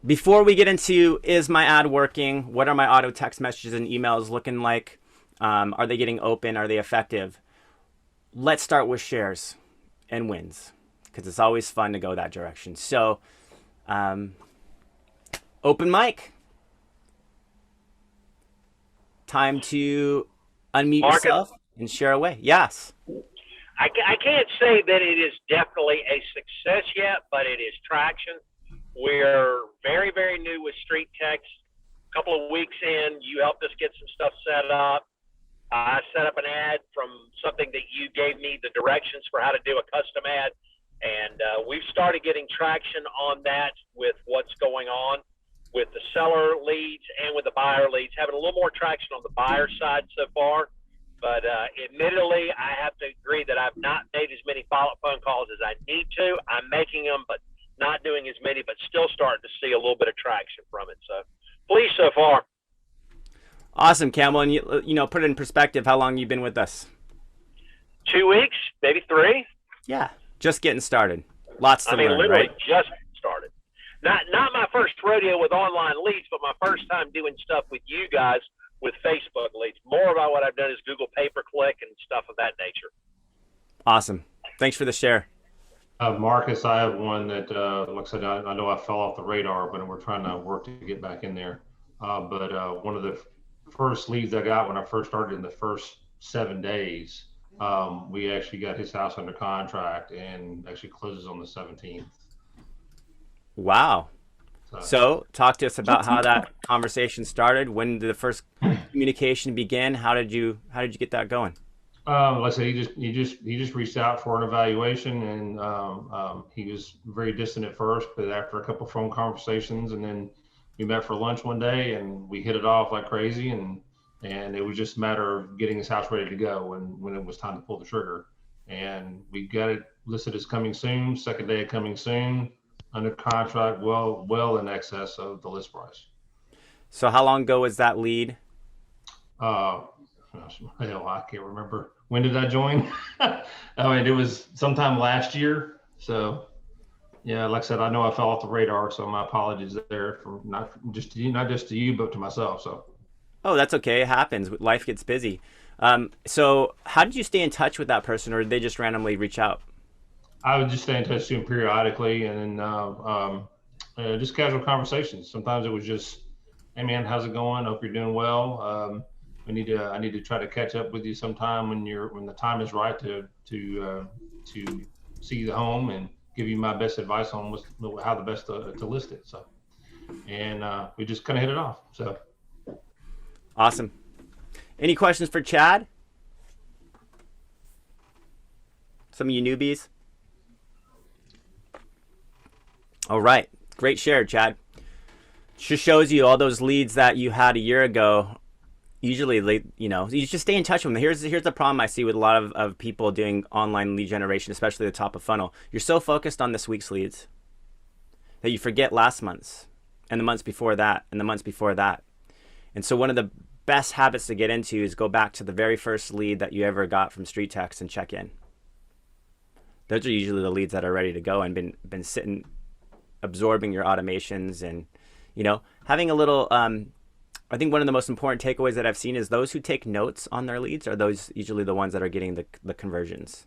Before we get into is my ad working, what are my auto text messages and emails looking like? Are they getting open? Are they effective? Let's start with shares and wins because it's always fun to go that direction. So, um, open mic. Time to unmute Marcus, yourself and share away. Yes. I can't say that it is definitely a success yet, but it is traction. We're very, very new with StreetText. A couple of weeks in, you helped us get some stuff set up. I set up an ad from something that you gave me the directions for how to do a custom ad. And we've started getting traction on that with what's going on with the seller leads and with the buyer leads, having a little more traction on the buyer side so far. But admittedly, I have to agree that I've not made as many follow-up phone calls as I need to. I'm making them, but not doing as many, but still starting to see a little bit of traction from it. So pleased so far. Awesome, Campbell. And you know, put it in perspective, how long you've been with us? 2 weeks, maybe three. Yeah, just getting started. Lots to I mean, learn, literally right? just started. Not my first rodeo with online leads, but my first time doing stuff with you guys with Facebook leads. More about what I've done is Google pay per click and stuff of that nature. Awesome. Thanks for the share. Marcus, I have one that, like I said, I know I fell off the radar, but we're trying to work to get back in there. But one of the first leads I got when I first started in the first 7 days, we actually got his house under contract and actually closes on the 17th. Wow. So, So, talk to us about how that conversation started. When did the first communication begin? How did you get that going? like I said, he just reached out for an evaluation, and he was very distant at first, but after a couple of phone conversations, and then we met for lunch one day, and we hit it off like crazy, and it was just a matter of getting his house ready to go when it was time to pull the trigger, and we got it listed as coming soon. Second day of coming soon, under contract, well in excess of the list price. So, how long ago was that lead? Uh, hell, I can't remember. When did I join? I mean, it was sometime last year. So, yeah, like I said, I know I fell off the radar, so my apologies there for not just to you, not just to you, but to myself. So, Oh, that's okay. It happens. Life gets busy. So, how did you stay in touch with that person, or did they just randomly reach out? I would just stay in touch with him periodically, and then just casual conversations. Sometimes it was just, "Hey man, how's it going? Hope you're doing well. I need to try to catch up with you sometime when the time is right to see the home and give you my best advice on how the best to list it." So, and we just kind of hit it off. So, Awesome. Any questions for Chad? Some of you newbies? All right. Great share, Chad. Just shows you all those leads that you had a year ago. Usually, you just stay in touch with them. Here's the problem I see with a lot of people doing online lead generation, especially the top of funnel. You're so focused on this week's leads that you forget last month's and the months before that and the months before that. And so one of the best habits to get into is go back to the very first lead that you ever got from StreetText and check in. Those are usually the leads that are ready to go and been sitting, absorbing your automations and having a little. I think one of the most important takeaways that I've seen is those who take notes on their leads are those usually the ones that are getting the conversions.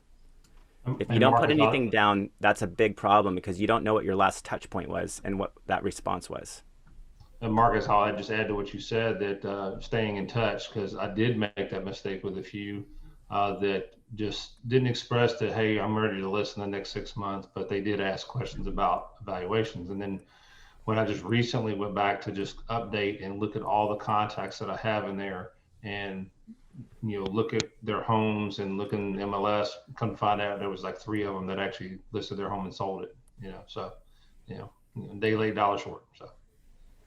If you and don't put Marcus, anything down, that's a big problem because you don't know what your last touch point was and what that response was. I'll just add to what you said that staying in touch, because I did make that mistake with a few that just didn't express that, hey, I'm ready to list in the next 6 months, but they did ask questions about evaluations. And then when I just recently went back to just update and look at all the contacts that I have in there and look at their homes and look in MLS, come find out there was like three of them that actually listed their home and sold it. So you know they laid dollar short. So.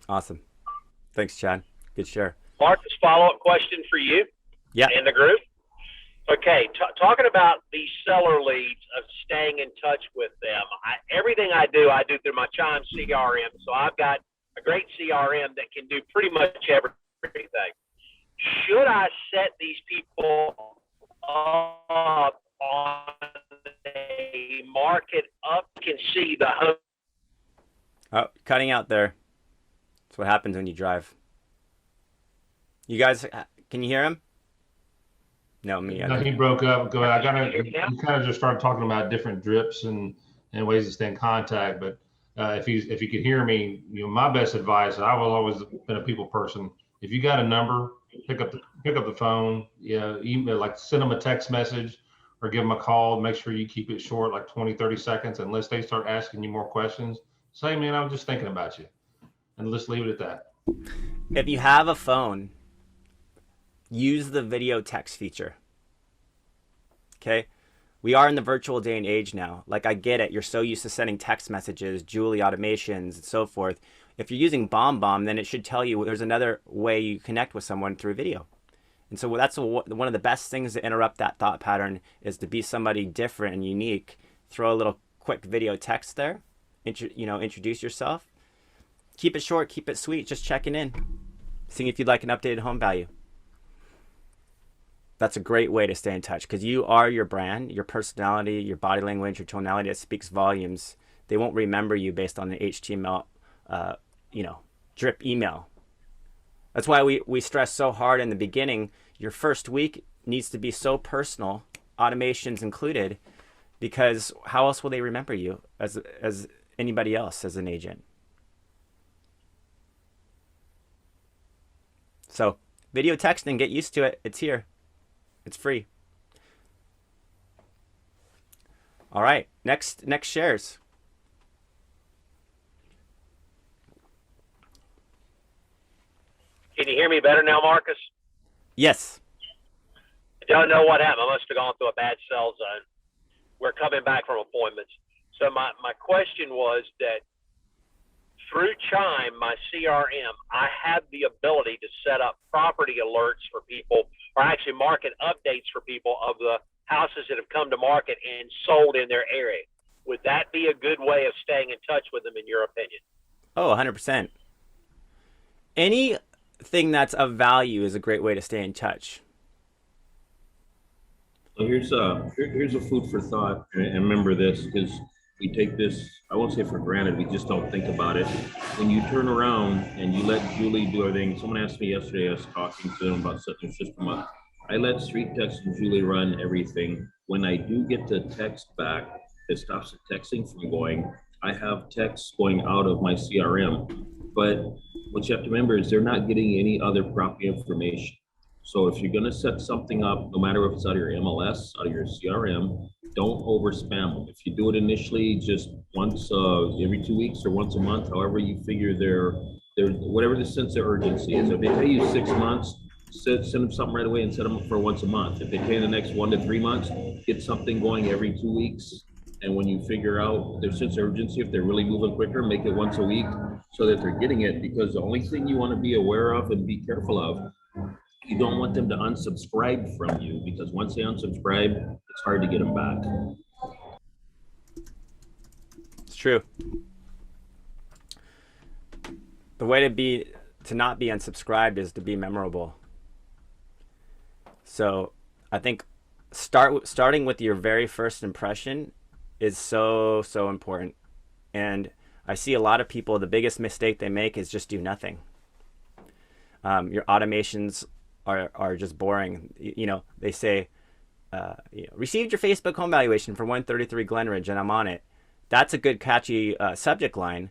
Awesome. Thanks, Chad. Good share. Marcus, follow-up question for you Yeah. and the group. Okay, talking about the seller leads of staying in touch with them. Everything I do through my Chime CRM. So I've got a great CRM that can do pretty much everything. Should I set these people up on a market up? Can see the home. Oh, cutting out there. That's what happens when you drive. You guys, can you hear him? No, me No, either. he broke up. Go ahead. Yeah. You kind of just started talking about different drips and ways to stay in contact. But if you could hear me, my best advice, I've always been a people person. If you got a number, pick up the phone, email, like send them a text message or give them a call. Make sure you keep it short, like 20, 30 seconds, unless they start asking you more questions. Say, man, I'm just thinking about you. And let's leave it at that. If you have a phone, use the video text feature. Okay? We are in the virtual day and age now. Like, I get it. You're so used to sending text messages, Julie automations, and so forth. If you're using BombBomb, then it should tell you there's another way you connect with someone through video. And so that's one of the best things to interrupt that thought pattern is to be somebody different and unique. Throw a little quick video text there. Introduce yourself. Keep it short, keep it sweet, just checking in. Seeing if you'd like an updated home value. That's a great way to stay in touch because you are your brand, your personality, your body language, your tonality that speaks volumes. They won't remember you based on an HTML, drip email. That's why we stress so hard in the beginning. Your first week needs to be so personal, automations included, because how else will they remember you as anybody else as an agent? So video texting, get used to it. It's here. It's free. All right, next shares. Can you hear me better now, Marcus? Yes. I don't know what happened. I must have gone through a bad cell zone. We're coming back from appointments. So my question was that through Chime, my CRM, I have the ability to set up property alerts for people, or actually market updates for people of the houses that have come to market and sold in their area. Would that be a good way of staying in touch with them, in your opinion? Oh, 100%. Anything that's of value is a great way to stay in touch. So here's a food for thought, and remember this, because we take this, I won't say for granted, we just don't think about it. When you turn around and you let Julie do everything, someone asked me yesterday, I was talking to them about setting the system up. I let StreetText and Julie run everything. When I do get the text back, it stops the texting from going. I have texts going out of my CRM, but what you have to remember is they're not getting any other property information. So if you're gonna set something up, no matter if it's out of your MLS, out of your CRM, don't over spam them. If you do it initially, just once every 2 weeks or once a month, however you figure their whatever the sense of urgency is. If they pay you 6 months, send them something right away and set them up for once a month. If they pay in the next 1 to 3 months, get something going every 2 weeks. And when you figure out their sense of urgency, if they're really moving quicker, make it once a week so that they're getting it. Because the only thing you want to be aware of and be careful of, you don't want them to unsubscribe from you, because once they unsubscribe, it's hard to get them back. It's true. The way to not be unsubscribed is to be memorable. So I think starting with your very first impression is so important. And I see a lot of people, the biggest mistake they make is just do nothing. Your automations are just boring. They say, received your Facebook home valuation for 133 Glenridge and I'm on it. That's a good catchy subject line,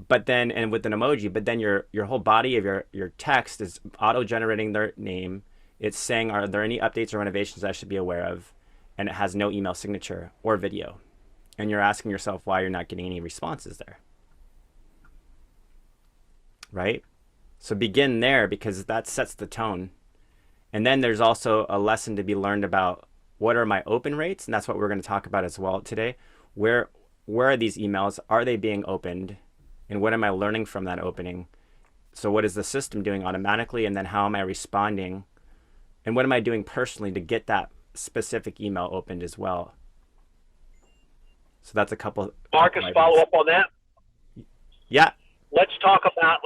but then, and with an emoji, but then your whole body of your text is auto-generating their name. It's saying, are there any updates or renovations I should be aware of? And it has no email signature or video. And you're asking yourself why you're not getting any responses there. Right? So begin there, because that sets the tone. And then there's also a lesson to be learned about what are my open rates, and that's what we're going to talk about as well today. Where are these emails? Are they being opened? And what am I learning from that opening? So what is the system doing automatically? And then how am I responding? And what am I doing personally to get that specific email opened as well? So that's a couple. Marcus, follow up on that. Yeah. Let's talk about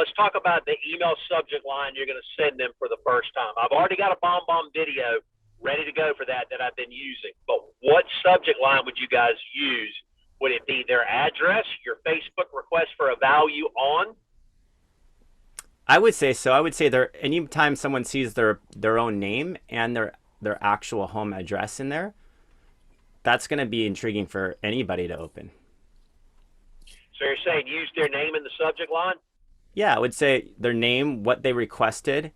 the email subject line you're going to send them for the first time. I've already got a BombBomb video ready to go for that I've been using. But what subject line would you guys use? Would it be their address, your Facebook request for a value on? I would say so. I would say there anytime someone sees their own name and their actual home address in there, that's going to be intriguing for anybody to open. So you're saying use their name in the subject line? Yeah, I would say their name, what they requested,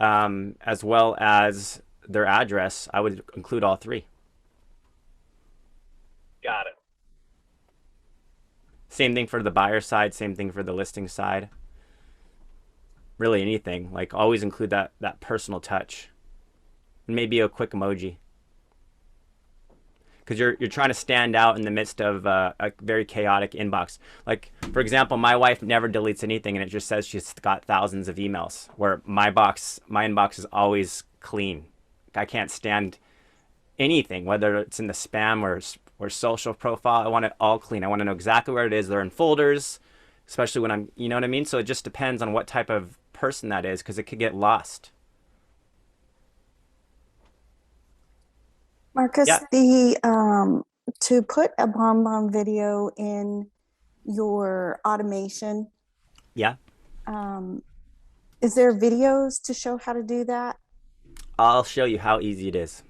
as well as their address. I would include all three. Got it. Same thing for the buyer side, same thing for the listing side. Really anything. Like always include that personal touch. And maybe a quick emoji. Because you're trying to stand out in the midst of a very chaotic inbox. Like, for example, my wife never deletes anything and it just says she's got thousands of emails, where my inbox is always clean. I can't stand anything, whether it's in the spam or social profile. I want it all clean. I want to know exactly where it is. They're in folders, especially when I'm, you know what I mean? So it just depends on what type of person that is, because it could get lost. Marcus, Yeah. to put a BombBomb video in your automation, Yeah. is there videos to show how to do that? I'll show you how easy it is.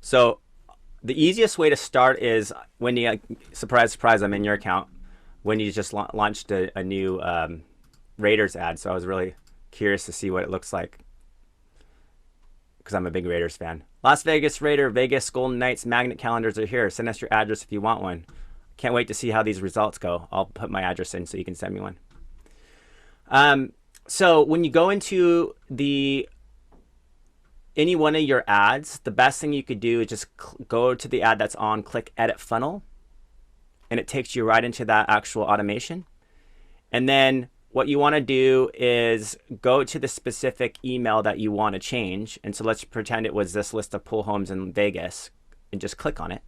So the easiest way to start is when you, surprise, surprise, I'm in your account, when you just launched a new Raiders ad. So I was really curious to see what it looks like, because I'm a big Raiders fan. Las Vegas Raider, Vegas Golden Knights magnet calendars are here. Send us your address if you want one. Can't wait to see how these results go. I'll put my address in so you can send me one. So when you go into any one of your ads, the best thing you could do is just go to the ad that's on, click Edit Funnel, and it takes you right into that actual automation. And then what you want to do is go to the specific email that you want to change. And so let's pretend it was this list of pool homes in Vegas, and just click on it.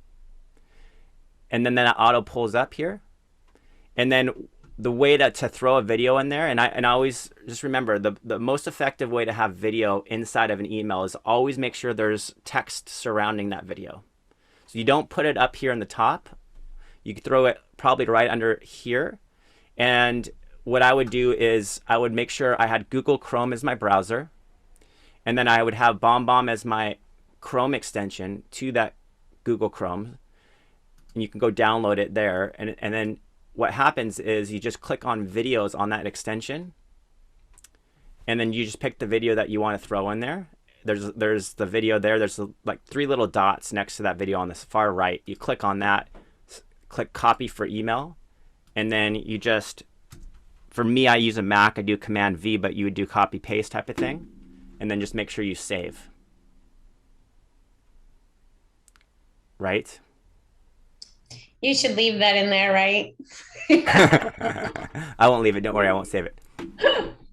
And then that auto pulls up here. And then the way to throw a video in there, and I always just remember the most effective way to have video inside of an email is always make sure there's text surrounding that video. So you don't put it up here in the top. You could throw it probably right under here. And what I would do is I would make sure I had Google Chrome as my browser, and then I would have BombBomb as my Chrome extension to that Google Chrome, and you can go download it there. And then what happens is you just click on videos on that extension, and then you just pick the video that you want to throw in there. There's the video there. There's like 3 little dots next to that video on the far right. You click on that, click copy for email, and then you just, for me, I use a Mac. I do Command V, but you would do copy paste type of thing, and then just make sure you save. Right? You should leave that in there, right? I won't leave it. Don't worry, I won't save it.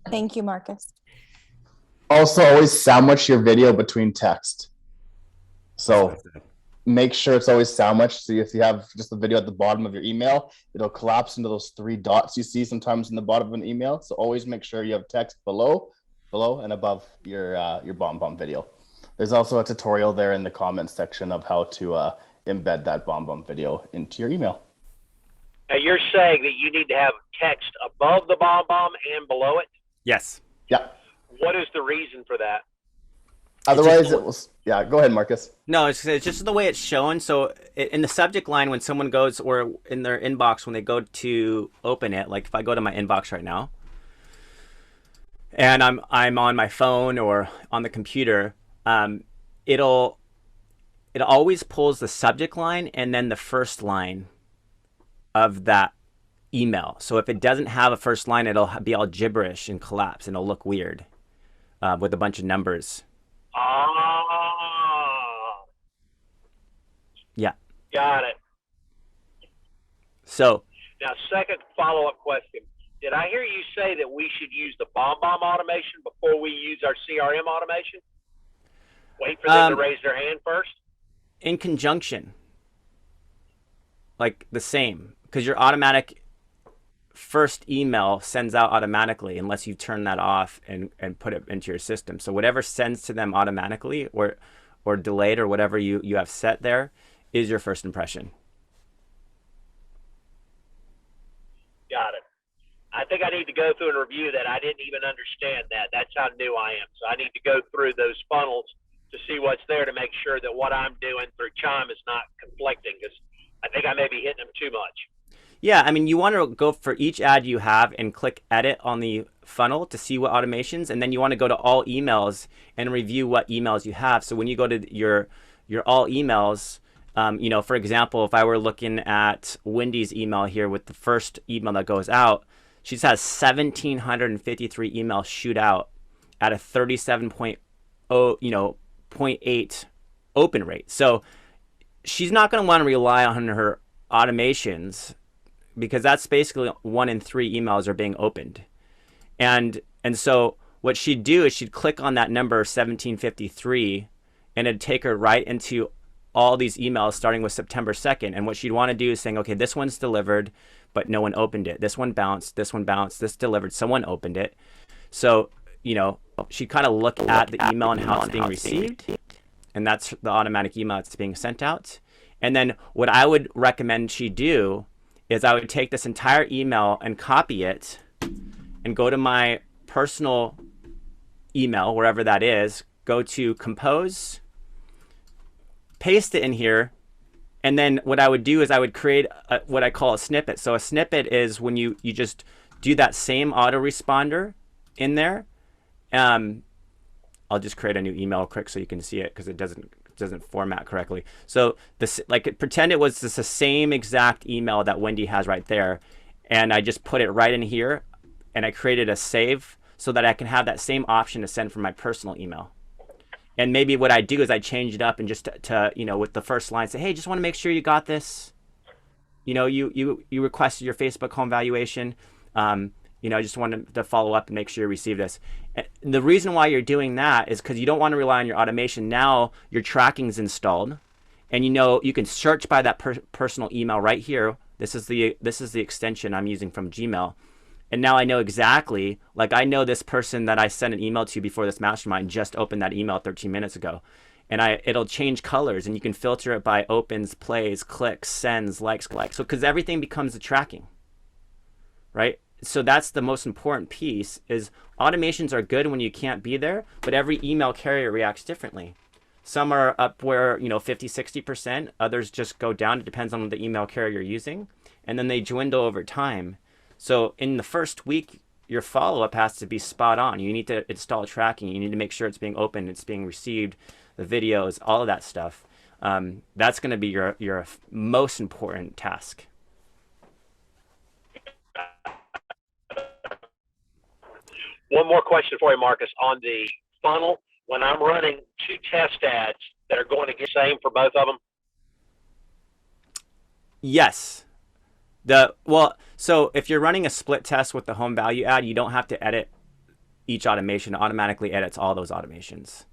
Thank you, Marcus. Also, always sandwich your video between text. So make sure it's always sandwiched. So if you have just the video at the bottom of your email, it'll collapse into those 3 dots you see sometimes in the bottom of an email. So always make sure you have text below and above your BombBomb video. There's also a tutorial there in the comments section of how to embed that BombBomb video into your email. Now you're saying that you need to have text above the BombBomb and below it? Yes. Yeah. What is the reason for that? Otherwise, it was, yeah, go ahead, Marcus. No, it's just the way it's shown. So in the subject line, when someone goes, or in their inbox, when they go to open it, like if I go to my inbox right now, and I'm on my phone or on the computer, it always pulls the subject line and then the first line of that email. So if it doesn't have a first line, it'll be all gibberish and collapse, and it'll look weird with a bunch of numbers. Ah, Yeah. got it. So Now, second follow-up question. Did I hear you say that we should use the BombBomb automation before we use our CRM automation? Wait for them to raise their hand first? in conjunction, like the same, because your automatic first email sends out automatically unless you turn that off and put it into your system. So whatever sends to them automatically or delayed or whatever you have set there is your first impression. Got it. I think I need to go through and review that. I didn't even understand that. That's how new I am. So I need to go through those funnels to see what's there to make sure that what I'm doing through Chime is not conflicting, because I think I may be hitting them too much. Yeah, I mean, you want to go for each ad you have and click edit on the funnel to see what automations, and then you want to go to all emails and review what emails you have. So when you go to your all emails, you know, for example, if I were looking at Wendy's email here with the first email that goes out, she has 1,753 emails shoot out at a 37.0, you know, 0.8 open rate. So she's not going to want to rely on her automations, because that's basically 1 in 3 emails are being opened. And so what she'd do is she'd click on that number 1753, and it'd take her right into all these emails starting with September 2nd. And what she'd want to do is saying, okay, this one's delivered, but no one opened it. This one bounced, this delivered, someone opened it. So, you know, she'd kind of look at the email and how it's being received. And that's the automatic email that's being sent out. And then what I would recommend she do is I would take this entire email and copy it and go to my personal email, wherever that is, go to compose, paste it in here, and then what I would do is I would create what I call a snippet. So a snippet is when you just do that same autoresponder in there. I'll just create a new email quick so you can see it, because it doesn't format correctly. So this, like, pretend it was just the same exact email that Wendy has right there, and I just put it right in here, and I created a save so that I can have that same option to send from my personal email. And maybe what I do is I change it up and just to you know, with the first line say, hey, just want to make sure you got this. You know, you requested your Facebook home valuation. You know, I just wanted to follow up and make sure you receive this. And the reason why you're doing that is because you don't want to rely on your automation. Now your tracking's installed, and you know you can search by that personal email right here. This is the extension I'm using from Gmail. And now I know exactly, like I know this person that I sent an email to before this mastermind just opened that email 13 minutes ago. And it'll change colors, and you can filter it by opens, plays, clicks, sends, likes. So because everything becomes the tracking, right? So that's the most important piece, is automations are good when you can't be there, but every email carrier reacts differently. Some are up where, you know, 50, 60%, others just go down. It depends on the email carrier you're using. And then they dwindle over time. So in the first week, your follow-up has to be spot on. You need to install tracking. You need to make sure it's being opened, it's being received, the videos, all of that stuff. That's going to be your most important task. One more question for you, Marcus, on the funnel. When I'm running 2 test ads that are going to get the same for both of them? Yes. So if you're running a split test with the home value ad, you don't have to edit each automation. It automatically edits all those automations.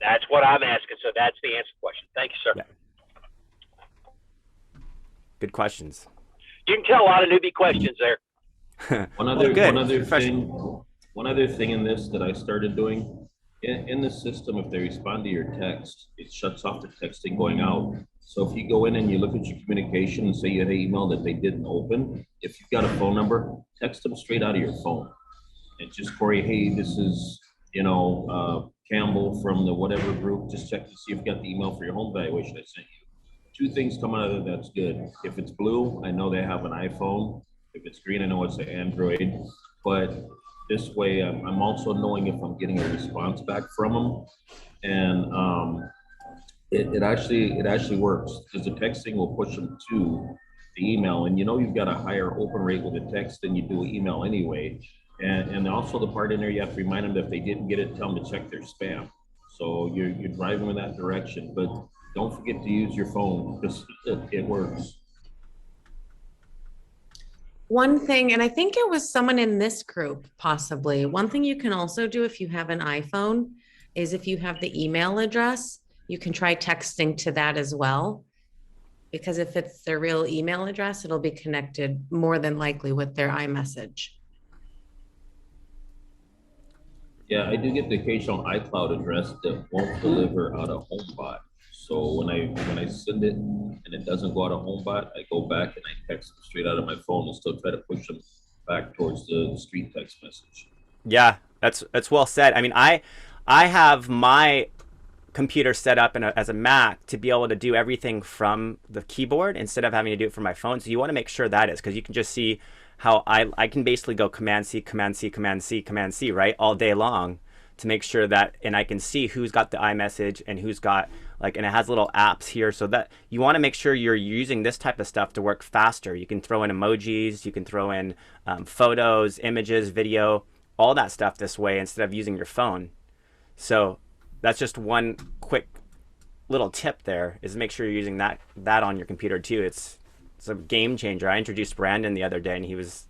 That's what I'm asking. So that's the answer question. Thank you, sir. Yeah. Good questions. You can tell a lot of newbie questions there. One other thing in this that I started doing, in the system, if they respond to your text, it shuts off the texting going out. So if you go in and you look at your communication and say you had an email that they didn't open, if you've got a phone number, text them straight out of your phone. And just, Corey, hey, this is, you know, Campbell from the whatever group, just check to see if you got the email for your home valuation I sent you. 2 things come out of it, that's good. If it's blue, I know they have an iPhone. If it's green, I know it's an Android. But this way, I'm also knowing if I'm getting a response back from them. And it actually works, because the texting will push them to the email. And you know you've got a higher open rate with a text than you do email anyway. And also the part in there, you have to remind them that if they didn't get it, tell them to check their spam. So you're driving in that direction, but don't forget to use your phone, because it works. One thing, and I think it was someone in this group, possibly, one thing you can also do if you have an iPhone is if you have the email address, you can try texting to that as well. Because if it's their real email address, it'll be connected more than likely with their iMessage. Yeah, I do get the occasional iCloud address that won't deliver out of HomeBot. So when I send it and it doesn't go out of HomeBot, I go back and I text them straight out of my phone and still try to push them back towards the street text message. Yeah, that's well said. I mean, I have my computer set up as a Mac to be able to do everything from the keyboard instead of having to do it from my phone. So you want to make sure that is, because you can just see how I can basically go Command C, Command C, Command C, Command C, right, all day long to make sure that, and I can see who's got the iMessage and who's got like, and it has little apps here, so that you want to make sure you're using this type of stuff to work faster. You can throw in emojis, you can throw in photos, images, video, all that stuff this way instead of using your phone. So that's just one quick little tip there, is make sure you're using that on your computer too. It's a game changer. I introduced Brandon the other day, and he was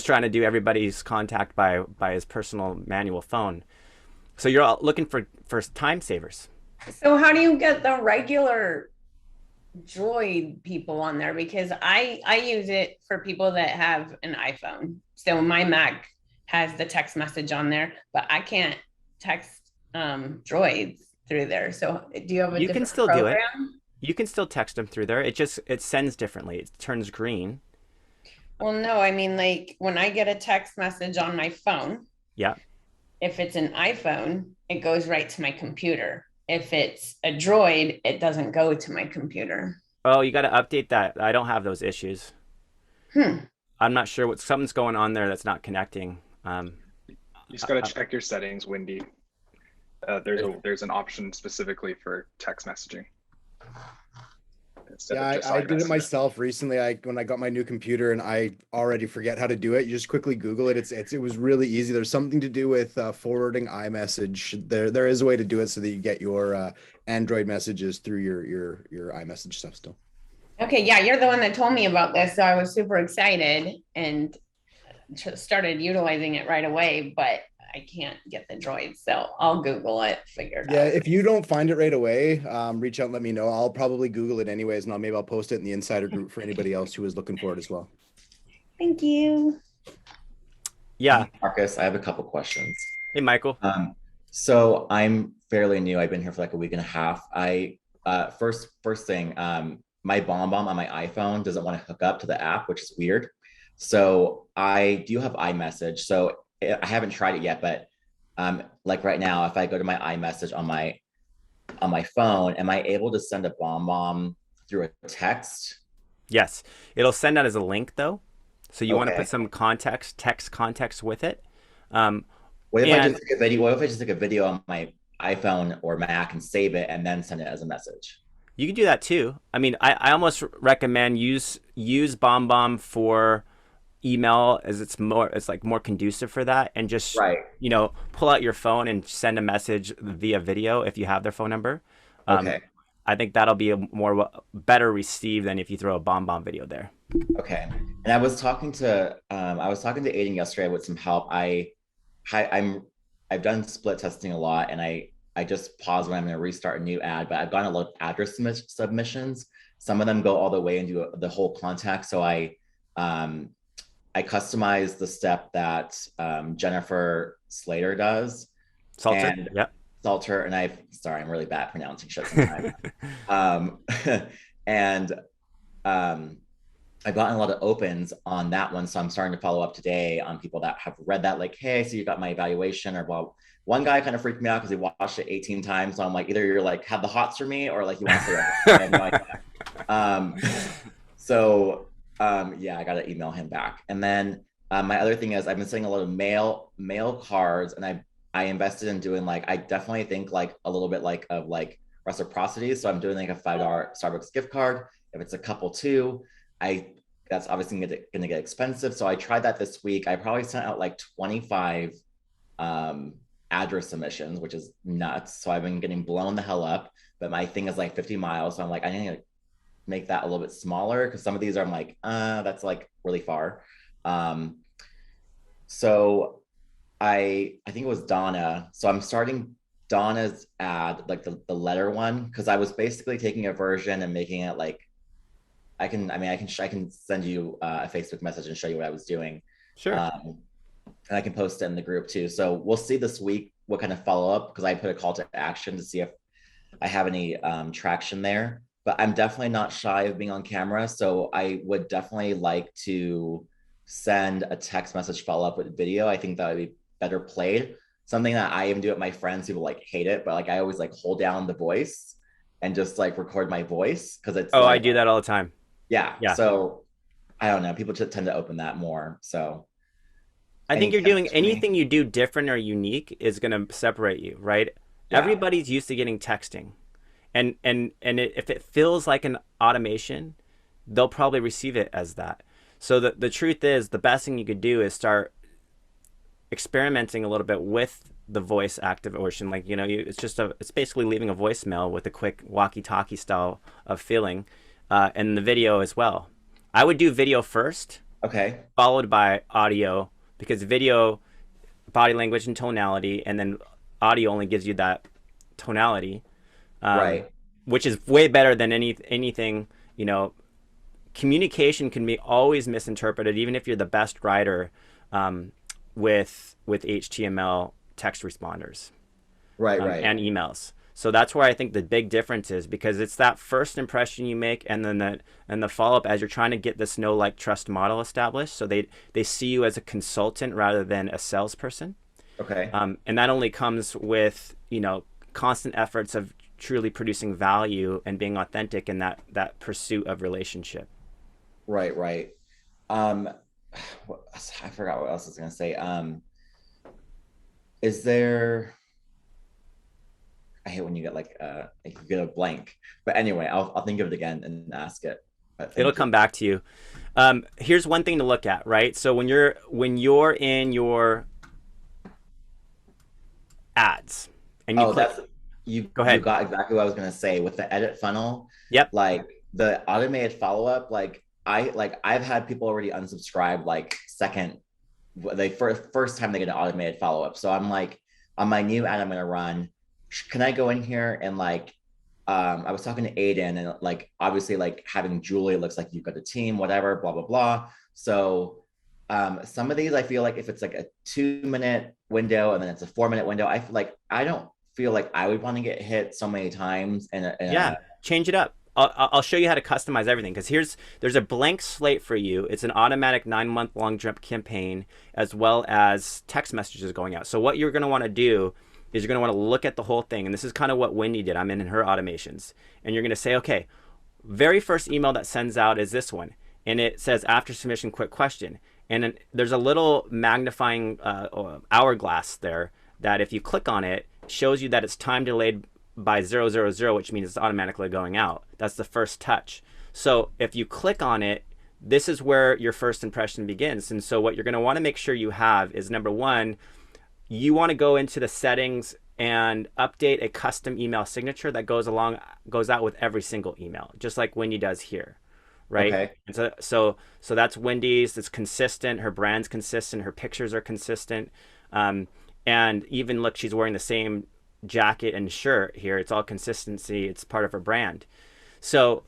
trying to do everybody's contact by his personal manual phone. So you're all looking for time savers. So how do you get the regular Droid people on there? Because I use it for people that have an iPhone. So my Mac has the text message on there, but I can't text droids through there. So do you have a You different can still program? do it. You can still text them through there. It sends differently. It turns green. Well, no, I mean, like when I get a text message on my phone, Yeah. if it's an iPhone, it goes right to my computer. If it's a Droid, it doesn't go to my computer. Oh, you got to update that. I don't have those issues. I'm not sure something's going on there that's not connecting. You just got to check your settings, Wendy. There's an option specifically for text messaging. Yeah, I did it myself recently. When I got my new computer and I already forget how to do it, you just quickly Google it. It was really easy. There's something to do with forwarding iMessage. There is a way to do it so that you get your Android messages through your iMessage stuff still. Okay, yeah, you're the one that told me about this, so I was super excited and started utilizing it right away, but I can't get the Droid, so I'll Google it, figure it out. Yeah, if you don't find it right away, reach out and let me know. I'll probably Google it anyways, and maybe I'll post it in the insider group for anybody else who is looking for it as well. Thank you. Yeah. Marcus, I have a couple questions. Hey, Michael. So I'm fairly new. I've been here for like a week and a half. First thing, my BombBomb on my iPhone doesn't want to hook up to the app, which is weird. So I do have iMessage. So I haven't tried it yet, but like right now, if I go to my iMessage on my phone, am I able to send a BombBomb through a text? Yes, it'll send out as a link though, so you want to put some text context with it. What if I just take a video? What if I just take a video on my iPhone or Mac and save it and then send it as a message? You can do that too. I mean, I almost recommend use BombBomb for email, as it's like more conducive for that, and just pull out your phone and send a message via video if you have their phone number. I think that'll be better received than if you throw a BombBomb video there. Okay. And I was talking to Aiden yesterday with some help. I've done split testing a lot, and I just pause when I'm going to restart a new ad, but I've gotten a lot of address submissions. Some of them go all the way and do the whole contact. So I customize the step that Jennifer Slater does. Salter, yeah. Salter, and I'm really bad at pronouncing shit sometimes. I've gotten a lot of opens on that one, so I'm starting to follow up today on people that have read that, like, hey, so you got my evaluation, or well, one guy kind of freaked me out because he watched it 18 times. So I'm like, either you're like, have the hots for me, or like you want to say, I have no idea. Yeah, I got to email him back. And then my other thing is I've been sending a lot of mail cards, and I invested in doing, like, I definitely think like a little bit like of like reciprocity. So I'm doing like a $5 Starbucks gift card. If it's a couple too, that's obviously going to get expensive. So I tried that this week. I probably sent out like 25 address submissions, which is nuts. So I've been getting blown the hell up, but my thing is like 50 miles. So I'm like, I need to make that a little bit smaller, because some of these are, I'm like, that's like really far. So I think it was Donna. So I'm starting Donna's ad, like the letter one, because I was basically taking a version and making it like, I can send you a Facebook message and show you what I was doing. Sure. And I can post it in the group too. So we'll see this week what kind of follow up, because I put a call to action to see if I have any traction there. But I'm definitely not shy of being on camera. So I would definitely like to send a text message follow up with video, I think that would be better played. Something that I even do with my friends, people like hate it, but like I always like hold down the voice and just like record my voice because it's Oh, I like, do that all the time. yeah. Yeah. So I don't know. People tend to open that more. So I think any you're doing tips for me? anything you do different or unique is going to separate you, right? Yeah. Everybody's used to getting texting. If it feels like an automation, they'll probably receive it as that. So the truth is, the best thing you could do is start experimenting a little bit with the voice activation. Like, it's basically leaving a voicemail with a quick walkie-talkie style of feeling, and the video as well. I would do video first, Okay. followed by audio, because video, body language and tonality, and then audio only gives you that tonality, Right. which is way better than anything. Communication can be always misinterpreted, even if you're the best writer, with HTML text responders, Right. and emails. So that's where I think the big difference is, because it's that first impression you make, and then the follow up as you're trying to get this know, like, trust model established. So they see you as a consultant rather than a salesperson. Okay. And that only comes with constant efforts of truly producing value and being authentic in that pursuit of relationship. Right. I forgot what else I was gonna say. Is there? I hate when you get like you get a blank. But anyway, I'll think of it again and ask it. It'll come back to you. Here's one thing to look at, right? So when you're in your ads and you click, go ahead. You got exactly what I was gonna say with the edit funnel. Yep. Like the automated follow-up, I've had people already unsubscribe like first time they get an automated follow-up. So I'm like, on my new ad I'm gonna run, can I go in here and like I was talking to Aiden, and like obviously like having Julie looks like you've got a team, whatever, blah blah blah. So some of these I feel like if it's like a 2-minute window and then it's a 4-minute window, I feel like I don't feel like I would want to get hit so many times. And change it up. I'll show you how to customize everything, because there's a blank slate for you. It's an automatic 9-month-long drip campaign, as well as text messages going out. So what you're going to want to do is you're going to want to look at the whole thing. And this is kind of what Wendy did. I'm in her automations. And you're going to say, okay, very first email that sends out is this one. And it says, after submission, quick question. And then there's a little magnifying hourglass there that if you click on it, shows you that it's time delayed by 000, which means it's automatically going out. That's the first touch. So if you click on it, this is where your first impression begins. And so what you're going to want to make sure you have is, number one, you want to go into the settings and update a custom email signature that goes out with every single email, just like Wendy does here, right? Okay. And so that's Wendy's. It's consistent. Her brand's consistent. Her pictures are consistent. And even look, she's wearing the same jacket and shirt here. It's all consistency. It's part of her brand. So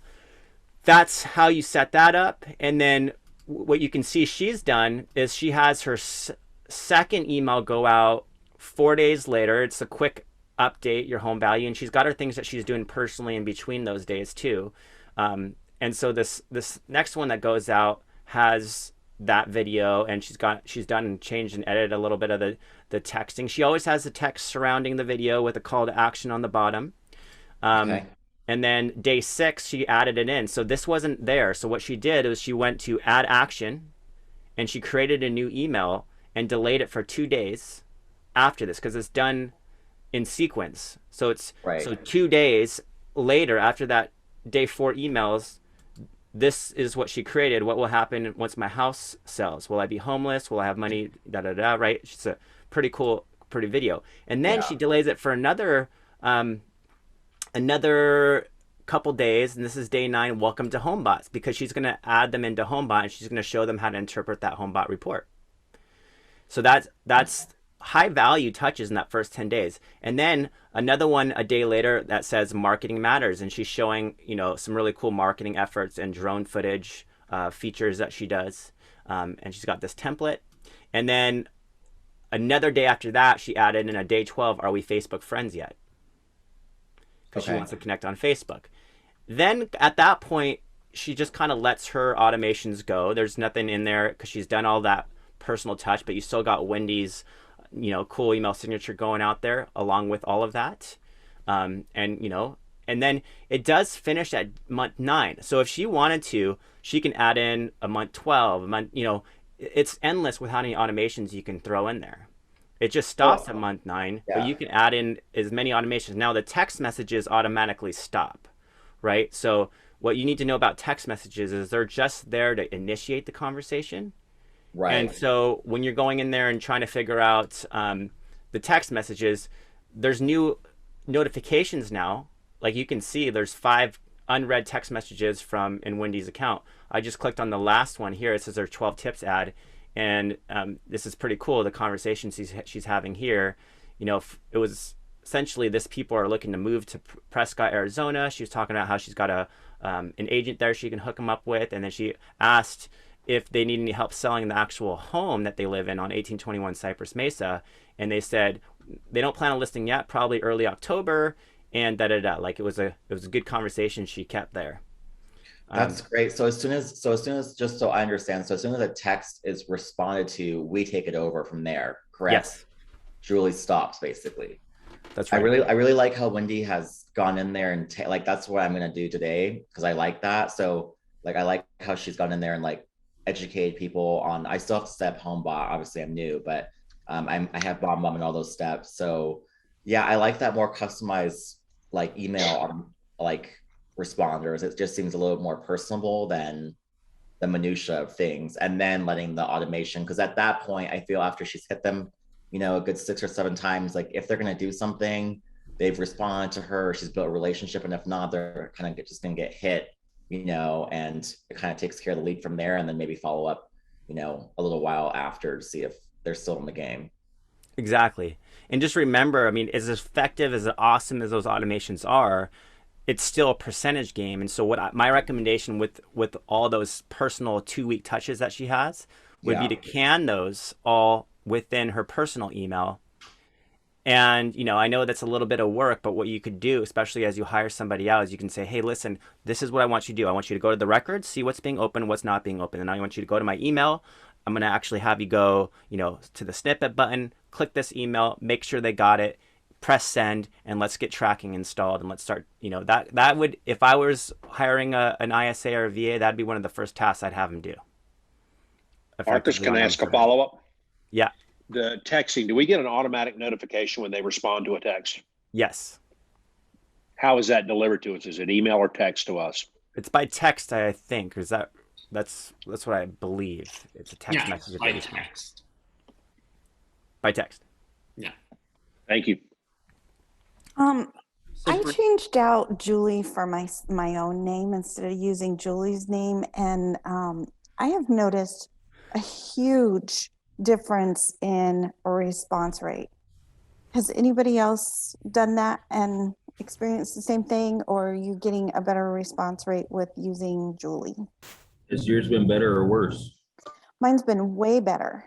that's how you set that up. And then what you can see she's done is she has her second email go out 4 days later. It's a quick update, your home value, and she's got her things that she's doing personally in between those days too. And so this next one that goes out has that video, and she's done and changed and edited a little bit of the texting. She always has the text surrounding the video with a call to action on the bottom. Okay. And then day 6, she added it in. So this wasn't there. So what she did was she went to add action, and she created a new email and delayed it for 2 days after this, because it's done in sequence. So it's right. So 2 days later, after that day 4 emails, this is what she created. What will happen once my house sells? Will I be homeless? Will I have money? Right? It's a pretty cool, pretty video. And then she delays it for another couple days, and this is day 9. Welcome to HomeBots, because she's going to add them into HomeBot, and she's going to show them how to interpret that HomeBot report. So that's high value touches in that first 10 days. And then another one a day later that says marketing matters, and she's showing some really cool marketing efforts and drone footage features that she does, and she's got this template. And then another day after that, she added in a day 12, are we Facebook friends yet? Because she wants to connect on Facebook. Then at that point, she just kind of lets her automations go. There's nothing in there because she's done all that personal touch, but you still got Wendy's, cool email signature going out there along with all of that. And then it does finish at month 9. So if she wanted to, she can add in a month 12, a month, it's endless with how many automations you can throw in there. It just stops at month 9, but you can add in as many automations. Now the text messages automatically stop, right? So what you need to know about text messages is they're just there to initiate the conversation. Right. And so when you're going in there and trying to figure out the text messages, there's new notifications now. Like you can see there's 5 unread text messages from in Wendy's account. I just clicked on the last one here. It says there's 12 tips ad. And this is pretty cool. The conversation she's having here, it was essentially this people are looking to move to Prescott, Arizona. She was talking about how she's got an agent there she can hook them up with. And then she asked if they need any help selling the actual home that they live in on 1821 Cypress Mesa. And they said they don't plan on listing yet, probably early October. And like it was a good conversation she kept there. That's great. So as soon as just so I understand, so as soon as a text is responded to, we take it over from there, correct? Yes. Julie stops basically. That's right. I really like how Wendy has gone in there and like that's what I'm gonna do today because I like that. So like I like how she's gone in there and like educate people on. I still have to step home bot. Obviously, I'm new, but I have bomb and all those steps. So yeah, I like that more customized like email on like responders. It just seems a little more personable than the minutia of things, and then letting the automation, because at that point I feel after she's hit them a good 6 or 7 times, like if they're going to do something, they've responded to her, she's built a relationship, and if not, they're kind of just going to get hit, and it kind of takes care of the lead from there, and then maybe follow up a little while after to see if they're still in the game. Exactly. And just remember, I mean, as effective, as awesome as those automations are, it's still a percentage game. And so my recommendation with all those personal 2-week touches that she has would be to can those all within her personal email. And, I know that's a little bit of work, but what you could do, especially as you hire somebody out, is you can say, hey, listen, this is what I want you to do. I want you to go to the records, see what's being open, what's not being open. And I want you to go to my email. I'm going to actually have you go, to the snippet button, click this email, make sure they got it, press send, and let's get tracking installed, and let's start, that would, if I was hiring an ISA or a VA, that'd be one of the first tasks I'd have them do. Marcus, can I ask a follow-up? Yeah. The texting, do we get an automatic notification when they respond to a text? Yes. How is that delivered to us? Is it email or text to us? It's by text, I think. Is that's what I believe. It's a text message. By text. By text. Yeah. Thank you. I changed out Julie for my own name instead of using Julie's name, and I have noticed a huge difference in response rate. Has anybody else done that and experienced the same thing, or are you getting a better response rate with using Julie? Has yours been better or worse? Mine's been way better.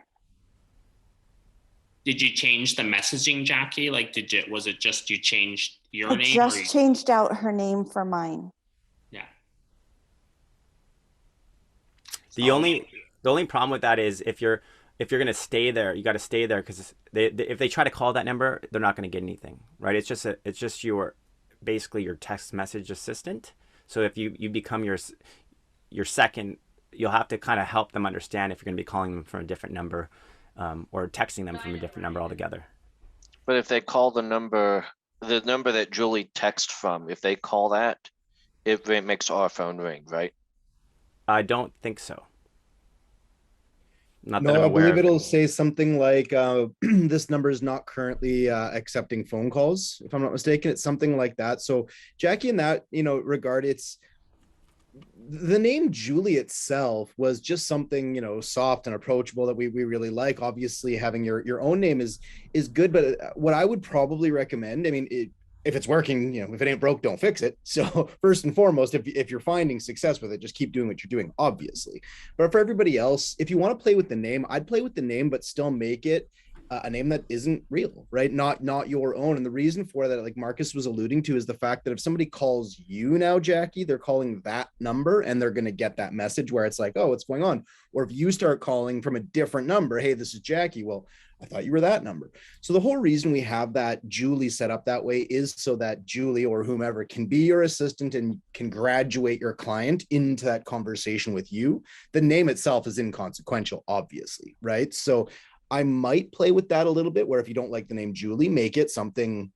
Did you change the messaging, Jackie? Like, was it just you changed your I name? just changed out her name for mine. Yeah. The only problem with that is if you're gonna stay there, you got to stay there, because if they try to call that number, they're not gonna get anything, right? It's just your basically your text message assistant. So if you become your second, you'll have to kind of help them understand if you're gonna be calling them from a different number. Or texting them from a different number altogether. But if they call the number that Julie texts from, if they call that, it makes our phone ring, right? I don't think so. Not No, that I'm I aware believe of. it'll say something like, this number is not currently accepting phone calls, if I'm not mistaken. It's something like that. So Jackie, in that regard, it's the name Julie itself was just something soft and approachable that we really like. Obviously, having your own name is good, but what I would probably recommend, I mean, if it's working, if it ain't broke, don't fix it. So first and foremost, if you're finding success with it, just keep doing what you're doing, obviously. But for everybody else, if you want to play with the name, I'd play with the name, but still make it a name that isn't real, right? Not your own. And the reason for that, like Marcus was alluding to, is the fact that if somebody calls you now, Jackie, they're calling that number and they're going to get that message where it's like, oh, what's going on? Or if you start calling from a different number, hey, this is Jackie. Well, I thought you were that number. So the whole reason we have that Julie set up that way is so that Julie or whomever can be your assistant and can graduate your client into that conversation with you. The name itself is inconsequential, obviously, right? So I might play with that a little bit, where if you don't like the name Julie, make it something,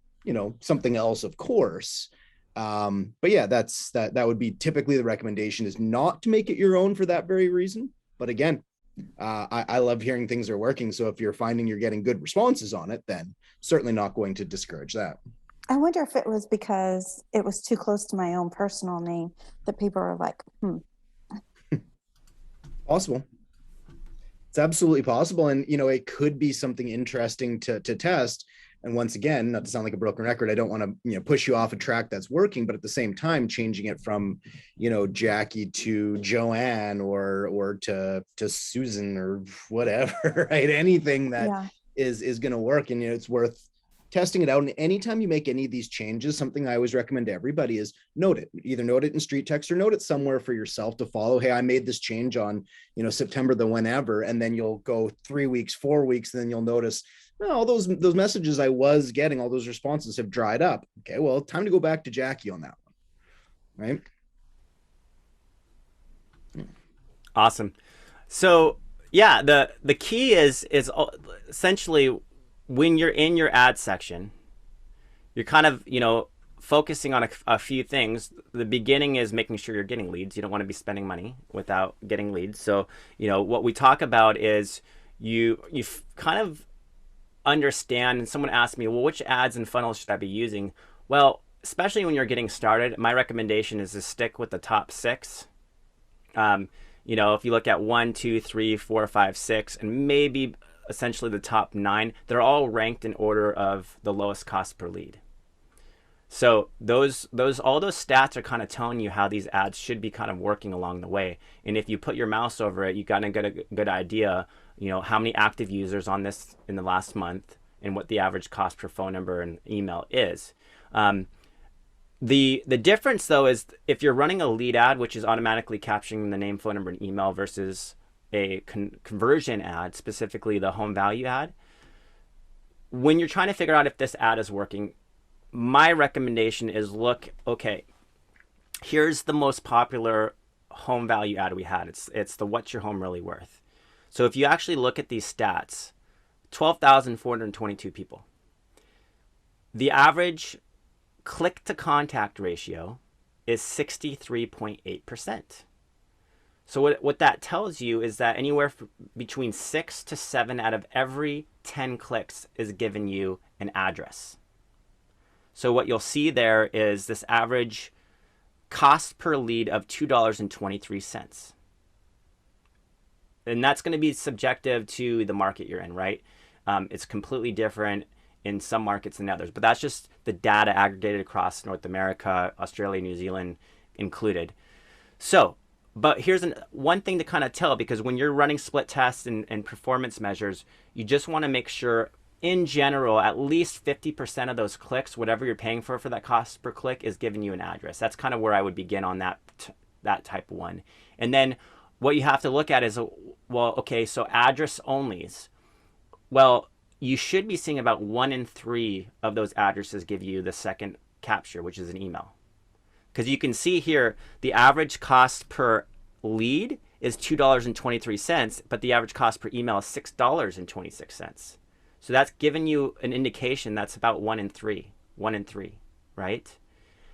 something else, of course. But yeah, that would be typically the recommendation, is not to make it your own for that very reason. But again, I love hearing things are working. So if you're finding you're getting good responses on it, then certainly not going to discourage that. I wonder if it was because it was too close to my own personal name that people are like, Possible. It's absolutely possible. And, it could be something interesting to test. And once again, not to sound like a broken record, I don't want to, push you off a track that's working, but at the same time, changing it from, Jackie to Joanne or to Susan or whatever, right? Anything that is going to work. And, it's worth testing it out. And anytime you make any of these changes, something I always recommend to everybody is note it. Either note it in StreetText or note it somewhere for yourself to follow. Hey, I made this change on, September the whenever, and then you'll go 3 weeks, 4 weeks, and then you'll notice, all those messages I was getting, all those responses have dried up. Okay, well, time to go back to Jackie on that one, right? Awesome. So yeah, the key is essentially, when you're in your ad section, you're kind of, focusing on a few things. The beginning is making sure you're getting leads. You don't want to be spending money without getting leads. So, what we talk about is you kind of understand, and someone asked me, well, which ads and funnels should I be using? Well, especially when you're getting started, my recommendation is to stick with the top 6. If you look at 1, 2, 3, 4, 5, 6, and maybe essentially the top 9, they're all ranked in order of the lowest cost per lead. So all those stats are kind of telling you how these ads should be kind of working along the way. And if you put your mouse over it, you kind of get a good idea, how many active users on this in the last month and what the average cost per phone number and email is. The difference though is if you're running a lead ad, which is automatically capturing the name, phone number, and email, versus a conversion ad, specifically the home value ad, when you're trying to figure out if this ad is working, my recommendation is okay, here's the most popular home value ad we had. It's the what's your home really worth. So if you actually look at these stats, 12,422 people. The average click to contact ratio is 63.8%. So what that tells you is that anywhere between 6 to 7 out of every 10 clicks is giving you an address. So what you'll see there is this average cost per lead of $2.23. And that's going to be subjective to the market you're in, right? It's completely different in some markets than others, but that's just the data aggregated across North America, Australia, New Zealand included. So, but here's one thing to kind of tell, because when you're running split tests and performance measures, you just want to make sure, in general, at least 50% of those clicks, whatever you're paying for that cost per click, is giving you an address. That's kind of where I would begin on that type one. And then what you have to look at is, well, okay, so address onlys. Well, you should be seeing about 1 in 3 of those addresses give you the second capture, which is an email. Because you can see here, the average cost per lead is $2.23, but the average cost per email is $6.26. So that's giving you an indication that's about 1 in 3, right?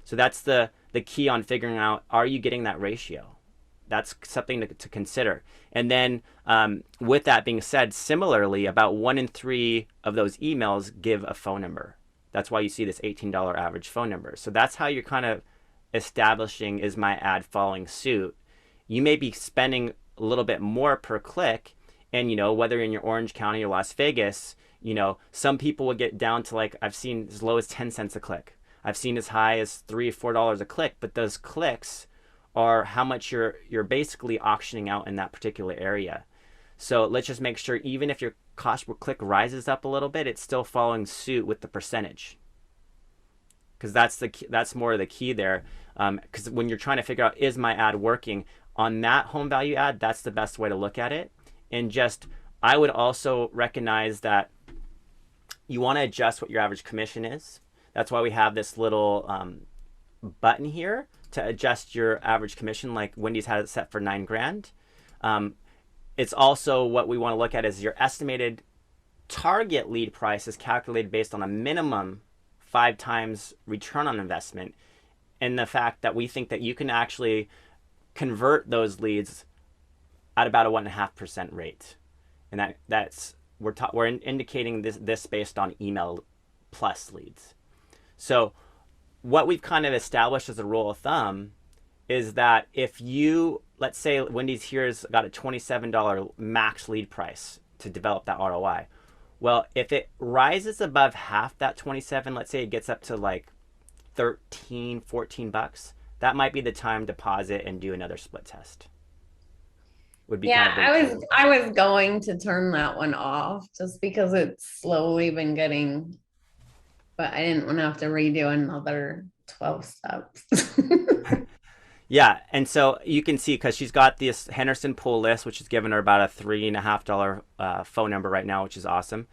So that's the key on figuring out, are you getting that ratio? That's something to consider. And then with that being said, similarly, about 1 in 3 of those emails give a phone number. That's why you see this $18 average phone number. So that's how you're kind of establishing, is my ad following suit? You may be spending a little bit more per click, and whether in your Orange County or Las Vegas, some people would get down to, like, I've seen as low as 10 cents a click. I've seen as high as $3 or $4 a click, but those clicks are how much you're basically auctioning out in that particular area. So let's just make sure, even if you're cost per click rises up a little bit, it's still following suit with the percentage, because that's more of the key there. Because when you're trying to figure out, is my ad working on that home value ad, that's the best way to look at it. And just, I would also recognize that you want to adjust what your average commission is. That's why we have this little button here to adjust your average commission, like Wendy's had it set for $9,000. It's also, what we want to look at is your estimated target lead price is calculated based on a minimum 5 times return on investment, and the fact that we think that you can actually convert those leads at about a 1.5% rate, and that's we're indicating this based on email plus leads. So what we've kind of established as a rule of thumb is that if you, let's say Wendy's here's got a $27 max lead price to develop that ROI. Well, if it rises above half that 27, let's say it gets up to like 13, 14 bucks, that might be the time to pause it and do another split test. Would be Yeah, kind of I was going to turn that one off just because it's slowly been getting, but I didn't want to have to redo another 12 steps. Yeah, and so you can see, because she's got this Henderson pull list, which is giving her about a $3.50 phone number right now, which is awesome,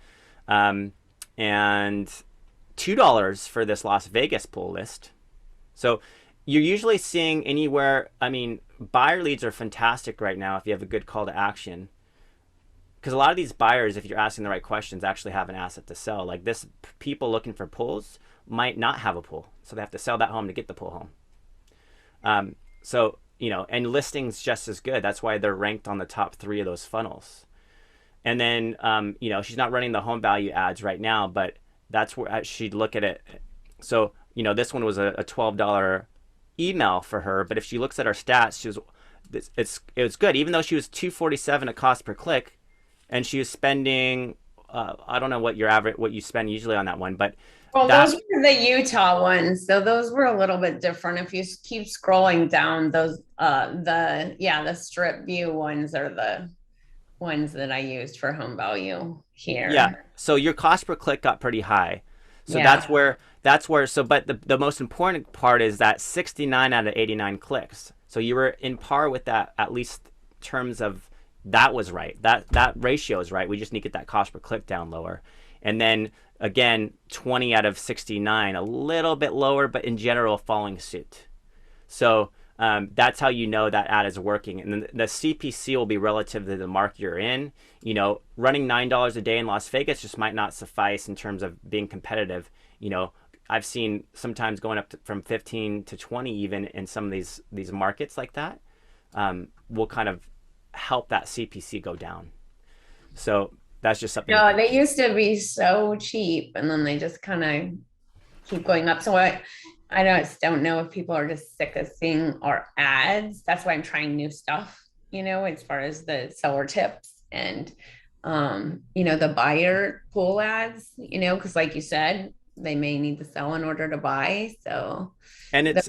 and $2 for this Las Vegas pull list. So you're usually seeing anywhere, I mean, buyer leads are fantastic right now if you have a good call to action, because a lot of these buyers, if you're asking the right questions, actually have an asset to sell. Like this, people looking for pulls might not have a pull, so they have to sell that home to get the pull home. So, you know, and listings just as good. That's why they're ranked on the top 3 of those funnels. And then, you know, she's not running the home value ads right now, but that's where she'd look at it. So, you know, this one was a $12 email for her, but if she looks at her stats, it was good. Even though she was $247 a cost per click, and she was spending, I don't know what you spend usually on that one, but well, those were the Utah ones, so those were a little bit different. If you keep scrolling down, those the strip view ones are the ones that I used for home value here. Yeah, so your cost per click got pretty high. So Yeah. that's where so but the most important part is that 69 out of 89 clicks. So you were in par with that, at least terms of that was right. That ratio is right. We just need to get that cost per click down lower. And then again, 20 out of 69, a little bit lower, but in general following suit. So that's how you know that ad is working. And then the CPC will be relative to the market you're in. You know, running $9 a day in Las Vegas just might not suffice in terms of being competitive. You know, I've seen sometimes going up from 15 to 20 even in some of these markets like that will kind of help that CPC go down. So that's just something. No, they used to be so cheap, and then they just kind of keep going up. So I just don't know if people are just sick of seeing our ads. That's why I'm trying new stuff, you know, as far as the seller tips and, you know, the buyer pool ads, you know, because like you said, they may need to sell in order to buy. So, and it's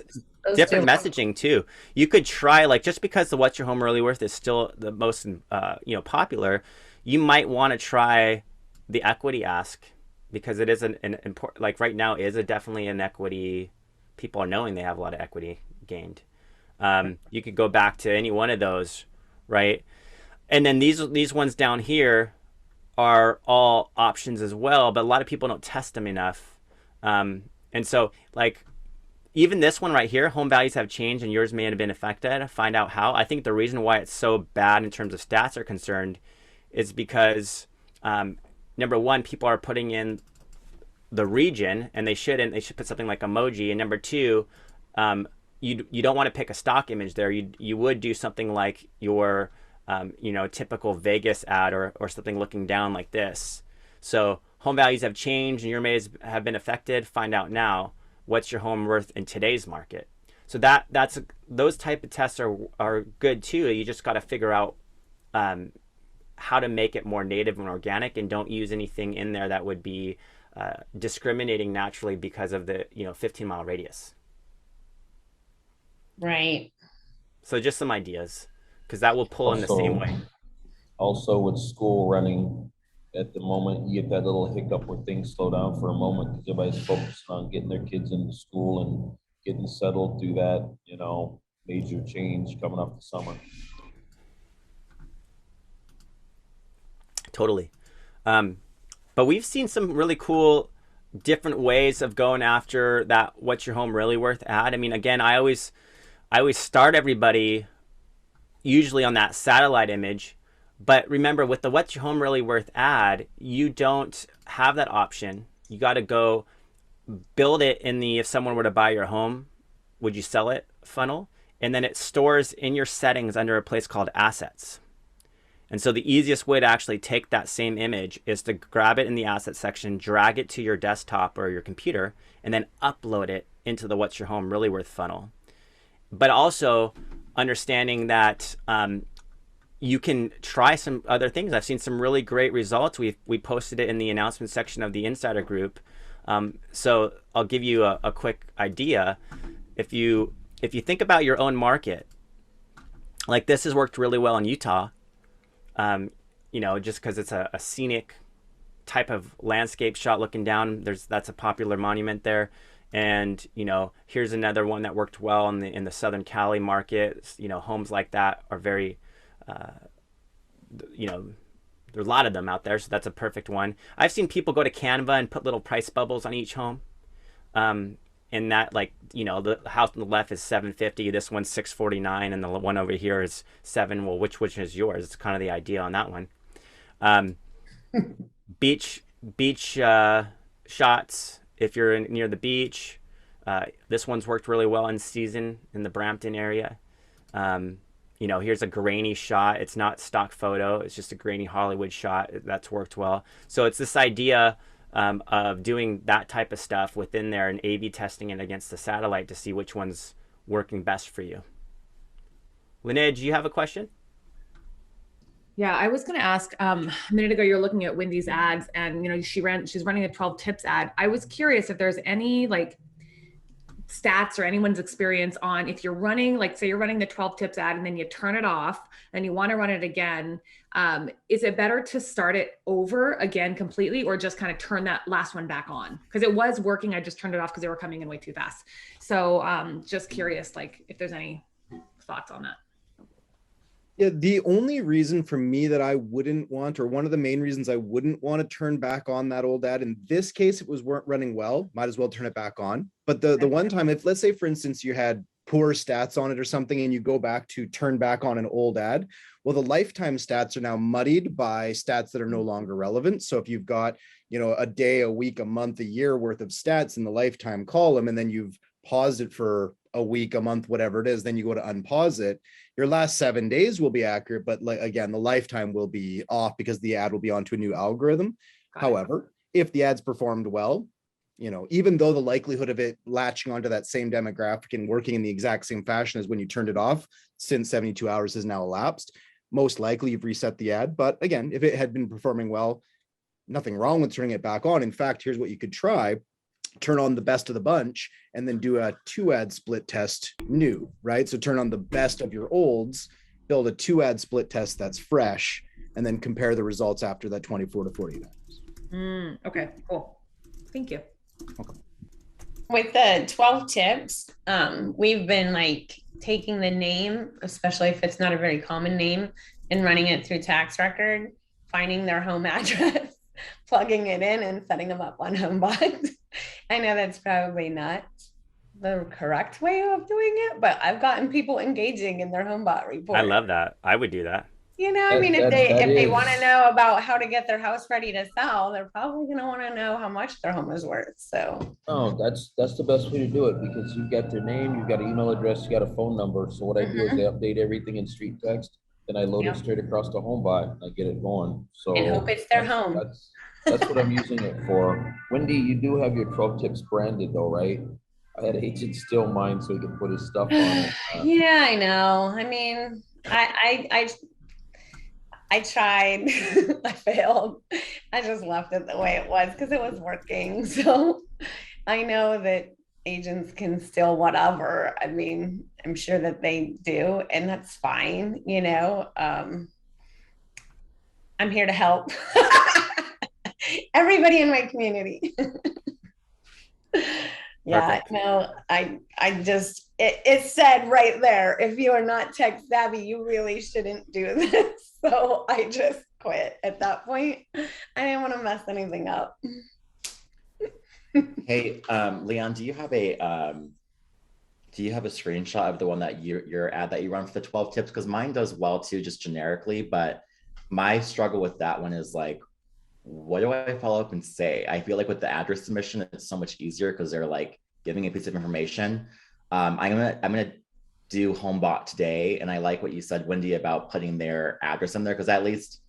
different messaging too. You could try, like, just because the What's Your Home Really Worth is still the most, you know, popular, you might want to try the equity ask, because it is an important, like right now is definitely an equity. People are knowing they have a lot of equity gained. You could go back to any one of those, right? And then these ones down here are all options as well, but a lot of people don't test them enough. And so, like, even this one right here, home values have changed and yours may have been affected. Find out how. I think the reason why it's so bad in terms of stats are concerned is because, number one, people are putting in the region, and they shouldn't. They should put something like emoji. And number two, you don't want to pick a stock image there. You would do something like your you know, typical Vegas ad or something looking down like this. So home values have changed and your may have been affected. Find out now, what's your home worth in today's market? So that's those type of tests are good too. You just got to figure out how to make it more native and organic, and don't use anything in there that would be discriminating naturally because of the 15-mile radius. Right. So just some ideas, because that will pull in the same way. Also with school running, at the moment, you get that little hiccup where things slow down for a moment because everybody's focused on getting their kids into school and getting settled through that, major change coming off the summer. Totally. But we've seen some really cool different ways of going after that what's your home really worth ad. I mean, again, I always start everybody usually on that satellite image, but remember with the what's your home really worth ad, you don't have that option. You got to go build it in the if someone were to buy your home, would you sell it funnel, and then it stores in your settings under a place called assets. And so the easiest way to actually take that same image is to grab it in the asset section, drag it to your desktop or your computer, and then upload it into the what's your home really worth funnel. But also understanding that you can try some other things. I've seen some really great results. We posted it in the announcement section of the Insider group. So I'll give you a quick idea. If you think about your own market, like this has worked really well in Utah. Just because it's a scenic type of landscape shot looking down, that's a popular monument there. And, here's another one that worked well in the Southern Cali market. Homes like that are very, there are a lot of them out there. So that's a perfect one. I've seen people go to Canva and put little price bubbles on each home. And that, the house on the left is $750, this one's $649, and the one over here is $7. Well, which is yours? It's kind of the idea on that one. Beach shots. If you're near the beach, this one's worked really well in season in the Brampton area. Here's a grainy shot. It's not stock photo. It's just a grainy Hollywood shot. That's worked well. So it's this idea of doing that type of stuff within there and A/B testing it against the satellite to see which one's working best for you. Linnea, do you have a question? Yeah, I was going to ask, a minute ago, you're looking at Wendy's ads and, she's running a 12 tips ad. I was curious if there's any stats or anyone's experience on if you're running, say you're running the 12 tips ad and then you turn it off and you want to run it again. Is it better to start it over again completely or just kind of turn that last one back on? Because it was working. I just turned it off because they were coming in way too fast. So just curious, if there's any thoughts on that. Yeah, the only reason for me that I wouldn't want, or one of the main reasons I wouldn't want to turn back on that old ad, in this case, it weren't running well, might as well turn it back on. But the one time, if let's say, for instance, you had poor stats on it or something, and you go back to turn back on an old ad, well, the lifetime stats are now muddied by stats that are no longer relevant. So if you've got, a day, a week, a month, a year worth of stats in the lifetime column, and then you've paused it for a week, a month, whatever it is, then you go to unpause it, your last 7 days will be accurate, but again, the lifetime will be off because the ad will be onto a new algorithm. However, if the ad's performed well, even though the likelihood of it latching onto that same demographic and working in the exact same fashion as when you turned it off, since 72 hours has now elapsed, most likely you've reset the ad. But again, if it had been performing well, nothing wrong with turning it back on. In fact, here's what you could try. Turn on the best of the bunch and then do a 2-ad split test new, right? So turn on the best of your olds, build a 2-ad split test that's fresh, and then compare the results after that 24 to 48 hours. Okay, cool. Thank you. Okay. With the 12 tips, we've been taking the name, especially if it's not a very common name, and running it through tax record, finding their home address, plugging it in and setting them up on HomeBot. I know that's probably not the correct way of doing it, but I've gotten people engaging in their HomeBot report. I love that. I would do that. If they want to know about how to get their house ready to sell, they're probably going to want to know how much their home is worth. So That's the best way to do it because you've got their name, you've got an email address, you got a phone number. So what I do is I update everything in StreetText, then I load it straight across to HomeBot and I get it going. So and hope it's their home. That's what I'm using it for. Wendy, you do have your 12 tips branded though, right? I had agent steal mine so he could put his stuff on it. Yeah, I know. I mean, I tried. I failed. I just left it the way it was because it was working. So I know that agents can steal whatever. I mean, I'm sure that they do, and that's fine. I'm here to help. everybody in my community. Yeah, Perfect. no, I just it said right there, if you are not tech savvy, you really shouldn't do this. So I just quit at that point. I didn't want to mess anything up. Hey, Leon, do you have a screenshot of the one that your ad that you run for the 12 tips? Because mine does well too, just generically, but my struggle with that one is like, what do I follow up and say? I feel like with the address submission, it's so much easier because they're like giving a piece of information. I'm gonna do HomeBot today, and I like what you said, Wendy, about putting their address in there, because at least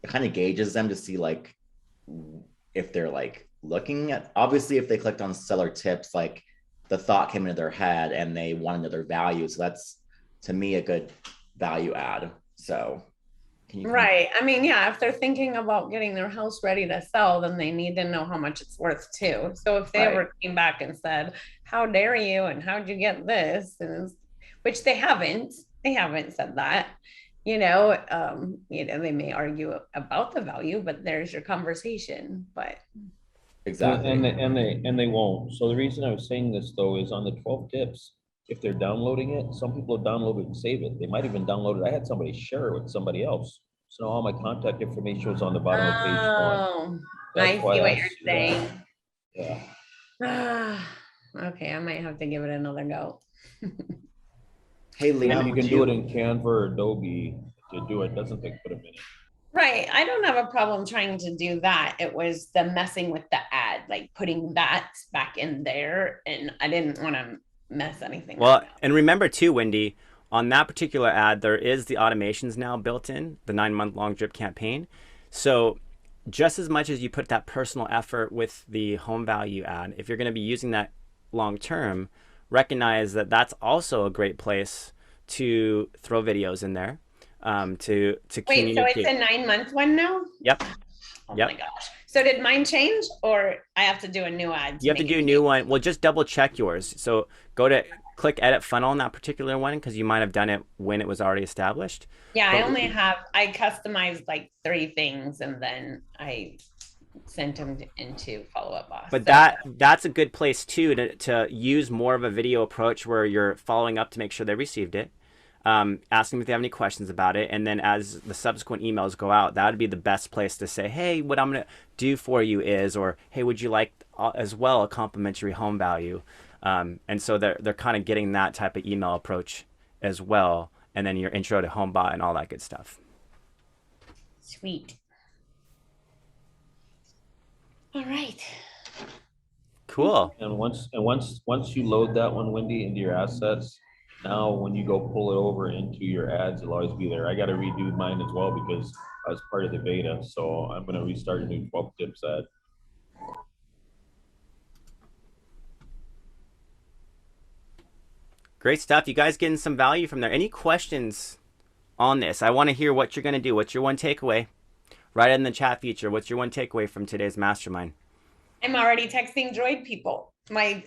it kind of gauges them to see like if they're like looking at, obviously if they clicked on seller tips, like the thought came into their head and they want to know their value. So that's to me a good value add. So right. I mean, yeah, if they're thinking about getting their house ready to sell, then they need to know how much it's worth too. So if they ever came back and said, how dare you, and how'd you get this? And which they haven't said that, you know, they may argue about the value, but there's your conversation. But exactly. And they won't. So the reason I was saying this though is on the 12 tips, if they're downloading it, some people have downloaded and save it. They might even download it. I had somebody share it with somebody else. So all my contact information was on the bottom of page 1. I see what you're saying. Yeah. Okay, I might have to give it another go. Hey, Leon, and you can do it in Canva or Adobe to do it. Doesn't take but a minute. Right. I don't have a problem trying to do that. It was the messing with the ad, like putting that back in there, and I didn't want to mess anything up. And remember too, Wendy, on that particular ad, there is the automations now built in, the 9-month-long drip campaign. So just as much as you put that personal effort with the home value ad, if you're going to be using that long term, recognize that that's also a great place to throw videos in there, to Wait, so it's a 9-month one now? Yep. Oh my gosh. So did mine change, or I have to do a new ad? You have to do a new one. Well, just double check yours. So click edit funnel on that particular one, because you might have done it when it was already established. Yeah, I customized like 3 things, and then I sent them into Follow Up Boss. But that's a good place too to use more of a video approach where you're following up to make sure they received it, asking if they have any questions about it, and then as the subsequent emails go out, that would be the best place to say, hey, what I'm going to do for you is, or hey, would you like as well a complimentary home value? And so they're kind of getting that type of email approach as well, and then your intro to HomeBot and all that good stuff. Sweet. All right. Cool. And once you load that one, Wendy, into your assets, now when you go pull it over into your ads, it'll always be there. I got to redo mine as well because I was part of the beta, so I'm going to restart a new 12 tips ad. Great stuff. You guys getting some value from there. Any questions on this? I want to hear what you're going to do. What's your one takeaway? Write it in the chat feature. What's your one takeaway from today's mastermind? I'm already texting Droid people. My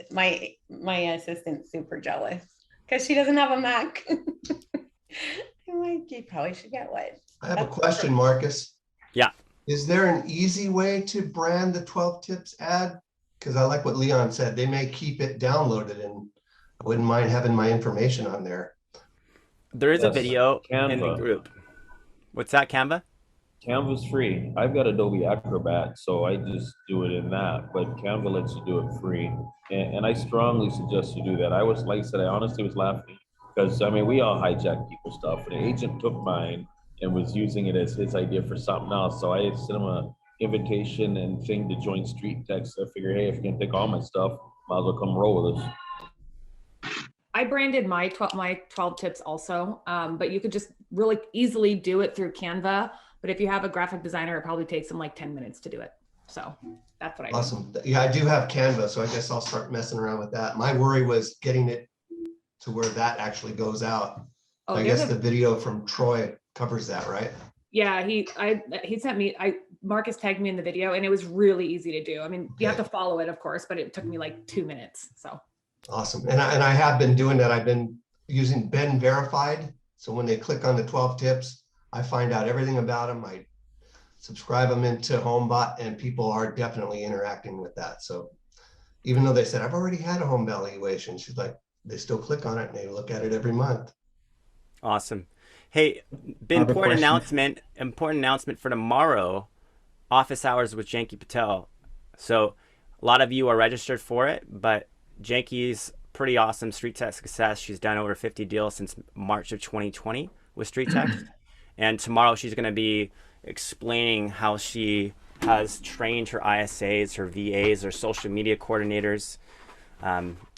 assistant's super jealous because she doesn't have a Mac. I'm like, you probably should get one. I have a question, Marcus. Yeah. Is there an easy way to brand the 12 tips ad? Because I like what Leon said. They may keep it downloaded, and I wouldn't mind having my information on there. There is a video in the group. What's that, Canva? Canva's free. I've got Adobe Acrobat, so I just do it in that, but Canva lets you do it free. And I strongly suggest you do that. I honestly was laughing because, I mean, we all hijack people's stuff. And the agent took mine and was using it as his idea for something else. So I sent him an invitation and thing to join StreetText. I figured, hey, if you can take all my stuff, might as well come roll with us. I branded my 12 tips also, but you could just really easily do it through Canva. But if you have a graphic designer, it probably takes them like 10 minutes to do it. So that's what I do. Awesome. Yeah, I do have Canva, so I guess I'll start messing around with that. My worry was getting it to where that actually goes out. I guess the video from Troy covers that, right? Yeah, he sent me, Marcus tagged me in the video, and it was really easy to do. I mean, you have to follow it, of course, but it took me like 2 minutes. So awesome. And I have been doing that. I've been using Ben Verified. So when they click on the 12 tips, I find out everything about them. subscribe them into HomeBot, and people are definitely interacting with that. So even though they said, I've already had a home valuation, she's like, they still click on it and they look at it every month. Awesome. Hey, I have a important question. announcement for tomorrow, office hours with Janky Patel. So a lot of you are registered for it, but Janky's pretty awesome StreetText success. She's done over 50 deals since March of 2020 with StreetText. And tomorrow she's going to be explaining how she has trained her ISAs, her VAs, her social media coordinators,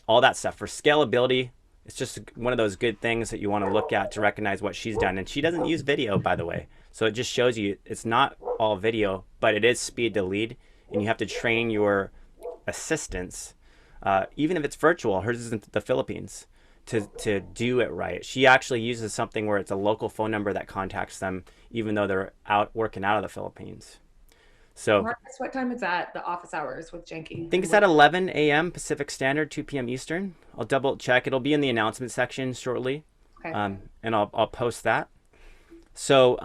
all that stuff for scalability. It's just one of those good things that you want to look at to recognize what she's done. And she doesn't use video, by the way. So it just shows you it's not all video, but it is speed to lead. And you have to train your assistants, even if it's virtual. Hers is in the Philippines, to do it right. She actually uses something where it's a local phone number that contacts them, even though they're out working out of the Philippines. So Marcus, what time is that? The office hours with Janky? I think it's at 11 a.m. Pacific Standard, 2 p.m. Eastern. I'll double check. It'll be in the announcement section shortly. Okay. And I'll post that. So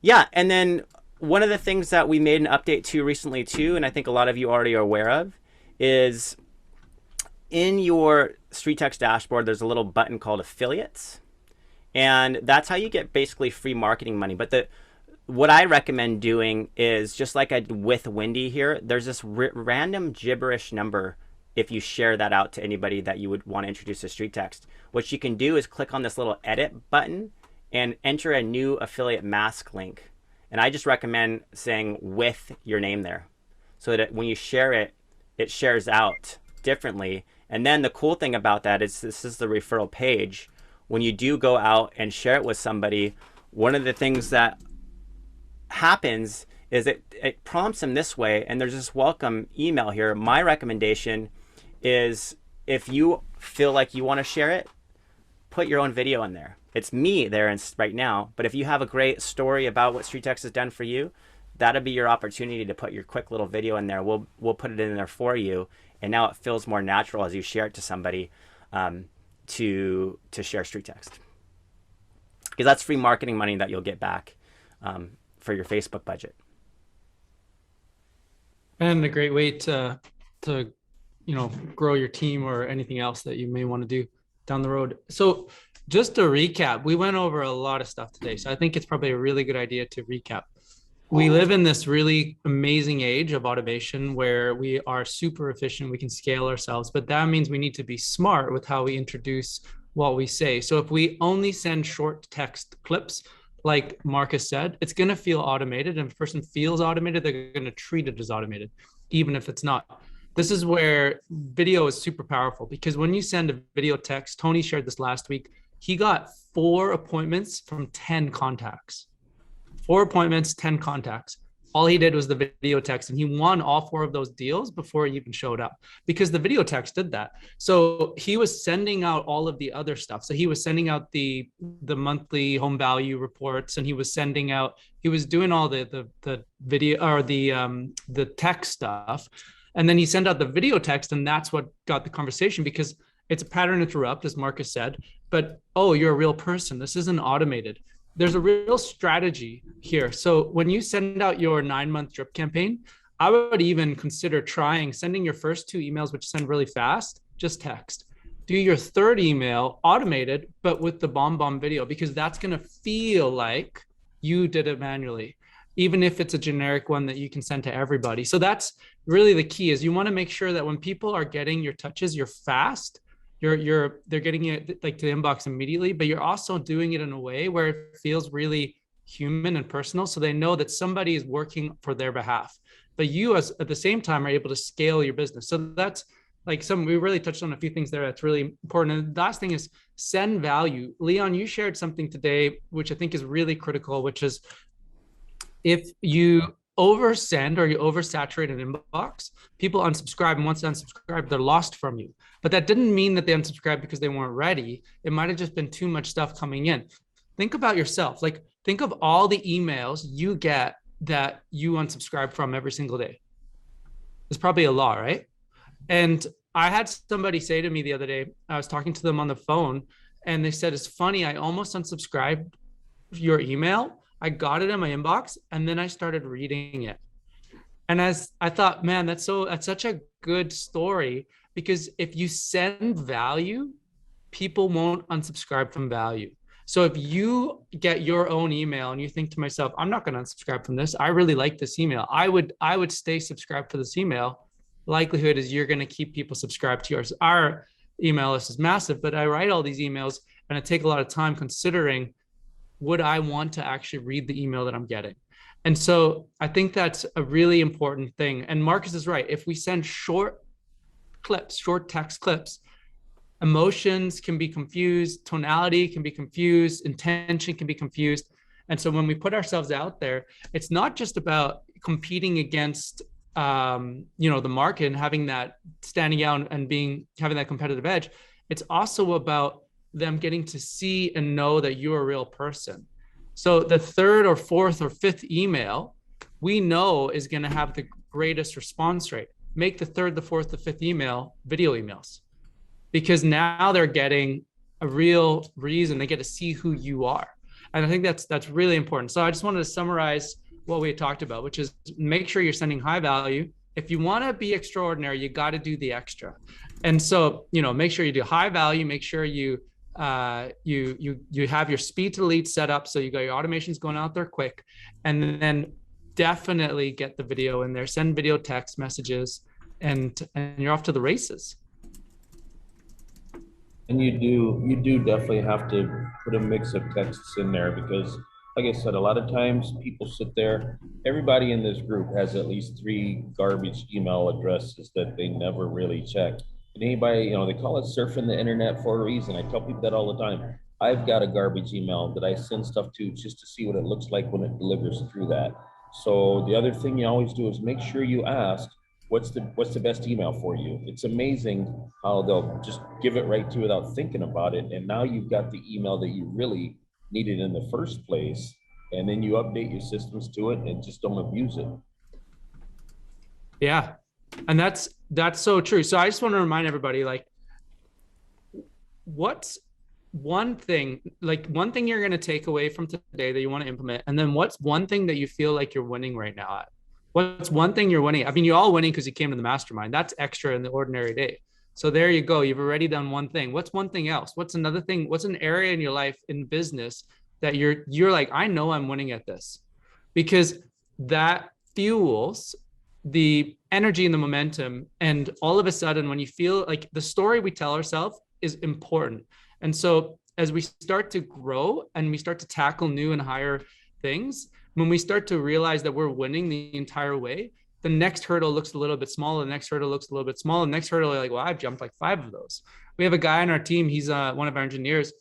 yeah, and then one of the things that we made an update to recently too, and I think a lot of you already are aware of, is in your StreetText dashboard, there's a little button called affiliates. And that's how you get basically free marketing money. But what I recommend doing is, just like I did with Wendy here, there's this random gibberish number if you share that out to anybody that you would want to introduce to StreetText. What you can do is click on this little edit button and enter a new affiliate mask link. And I just recommend saying with your name there, so that when you share it, it shares out differently. And then the cool thing about that is this is the referral page. When you do go out and share it with somebody, one of the things that happens is it prompts them this way, and there's this welcome email here. My recommendation is, if you feel like you want to share it, put your own video in there. It's me there right now, but if you have a great story about what StreetText has done for you, that'll be your opportunity to put your quick little video in there. We'll put it in there for you, and now it feels more natural as you share it to somebody to share StreetText, because that's free marketing money that you'll get back for your Facebook budget. And a great way to grow your team or anything else that you may want to do down the road. So just to recap, we went over a lot of stuff today. So I think it's probably a really good idea to recap. We live in this really amazing age of automation where we are super efficient. We can scale ourselves, but that means we need to be smart with how we introduce what we say. So if we only send short text clips, like Marcus said, it's going to feel automated. And if a person feels automated, they're going to treat it as automated, even if it's not. This is where video is super powerful, because when you send a video text, Tony shared this last week, he got 4 appointments from 10 contacts. 4 appointments, 10 contacts. All he did was the video text, and he won all 4 of those deals before he even showed up, because the video text did that. So he was sending out all of the other stuff. So he was sending out the monthly home value reports, and he was doing all the video or the text stuff. And then he sent out the video text, and that's what got the conversation, because it's a pattern interrupt, as Marcus said, but, oh, you're a real person. This isn't automated. There's a real strategy here. So when you send out your 9-month drip campaign, I would even consider sending your first 2 emails, which send really fast, just text. Do your 3rd email automated, but with the bomb video, because that's going to feel like you did it manually, even if it's a generic one that you can send to everybody. So that's really the key, is you want to make sure that when people are getting your touches, you're fast. They're getting it like to the inbox immediately, but you're also doing it in a way where it feels really human and personal, so they know that somebody is working for their behalf. But you, at the same time, are able to scale your business. So that's like we really touched on a few things there that's really important. And the last thing is send value. Leon, you shared something today, which I think is really critical, which is if you oversend or you oversaturate an inbox, people unsubscribe, and once they unsubscribe, they're lost from you. But that didn't mean that they unsubscribed because they weren't ready. It might have just been too much stuff coming in. Think about yourself. Like, think of all the emails you get that you unsubscribe from every single day. There's probably a lot, right? And I had somebody say to me the other day, I was talking to them on the phone, and they said, it's funny, I almost unsubscribed your email, I got it in my inbox and then I started reading it. And as I thought, man, that's such a good story, because if you send value, people won't unsubscribe from value. So if you get your own email and you think to myself, I'm not going to unsubscribe from this, I really like this email, I would stay subscribed for this email. Likelihood is you're going to keep people subscribed to yours. Our email list is massive, but I write all these emails and I take a lot of time considering, would I want to actually read the email that I'm getting? And so I think that's a really important thing. And Marcus is right. If we send short clips, short text clips, emotions can be confused, tonality can be confused, intention can be confused. And so when we put ourselves out there, it's not just about competing against the market and having that standing out and having that competitive edge. It's also about them getting to see and know that you're a real person. So the third or fourth or fifth email we know is going to have the greatest response rate. Make the third, the fourth, the fifth email video emails, because now they're getting a real reason. They get to see who you are. And I think that's really important. So I just wanted to summarize what we had talked about, which is make sure you're sending high value. If you want to be extraordinary, you got to do the extra. And so, make sure you do high value, make sure you have your speed to lead set up, so you got your automations going out there quick, and then definitely get the video in there, send video text messages, and you're off to the races. And you do definitely have to put a mix of texts in there, because like I said, a lot of times people sit there, everybody in this group has at least 3 garbage email addresses that they never really check. And anybody, they call it surfing the internet for a reason. I tell people that all the time. I've got a garbage email that I send stuff to just to see what it looks like when it delivers through that. So the other thing you always do is make sure you ask, what's the best email for you? It's amazing how they'll just give it right to you without thinking about it. And now you've got the email that you really needed in the first place. And then you update your systems to it and just don't abuse it. Yeah. And that's so true. So I just want to remind everybody, what's one thing you're going to take away from today that you want to implement? And then what's one thing that you feel like you're winning right now at? What's one thing you're winning? I mean, you're all winning because you came to the mastermind. That's extra in the ordinary day. So there you go. You've already done one thing. What's one thing else? What's another thing? What's an area in your life, in business, that you're like, I know I'm winning at this? Because that fuels the energy and the momentum. And all of a sudden, when you feel like the story we tell ourselves is important. And so as we start to grow and we start to tackle new and higher things, when we start to realize that we're winning the entire way, the next hurdle looks a little bit smaller. The next hurdle looks a little bit smaller. The next hurdle, like, well, I've jumped like 5 of those. We have a guy on our team. He's one of our engineers.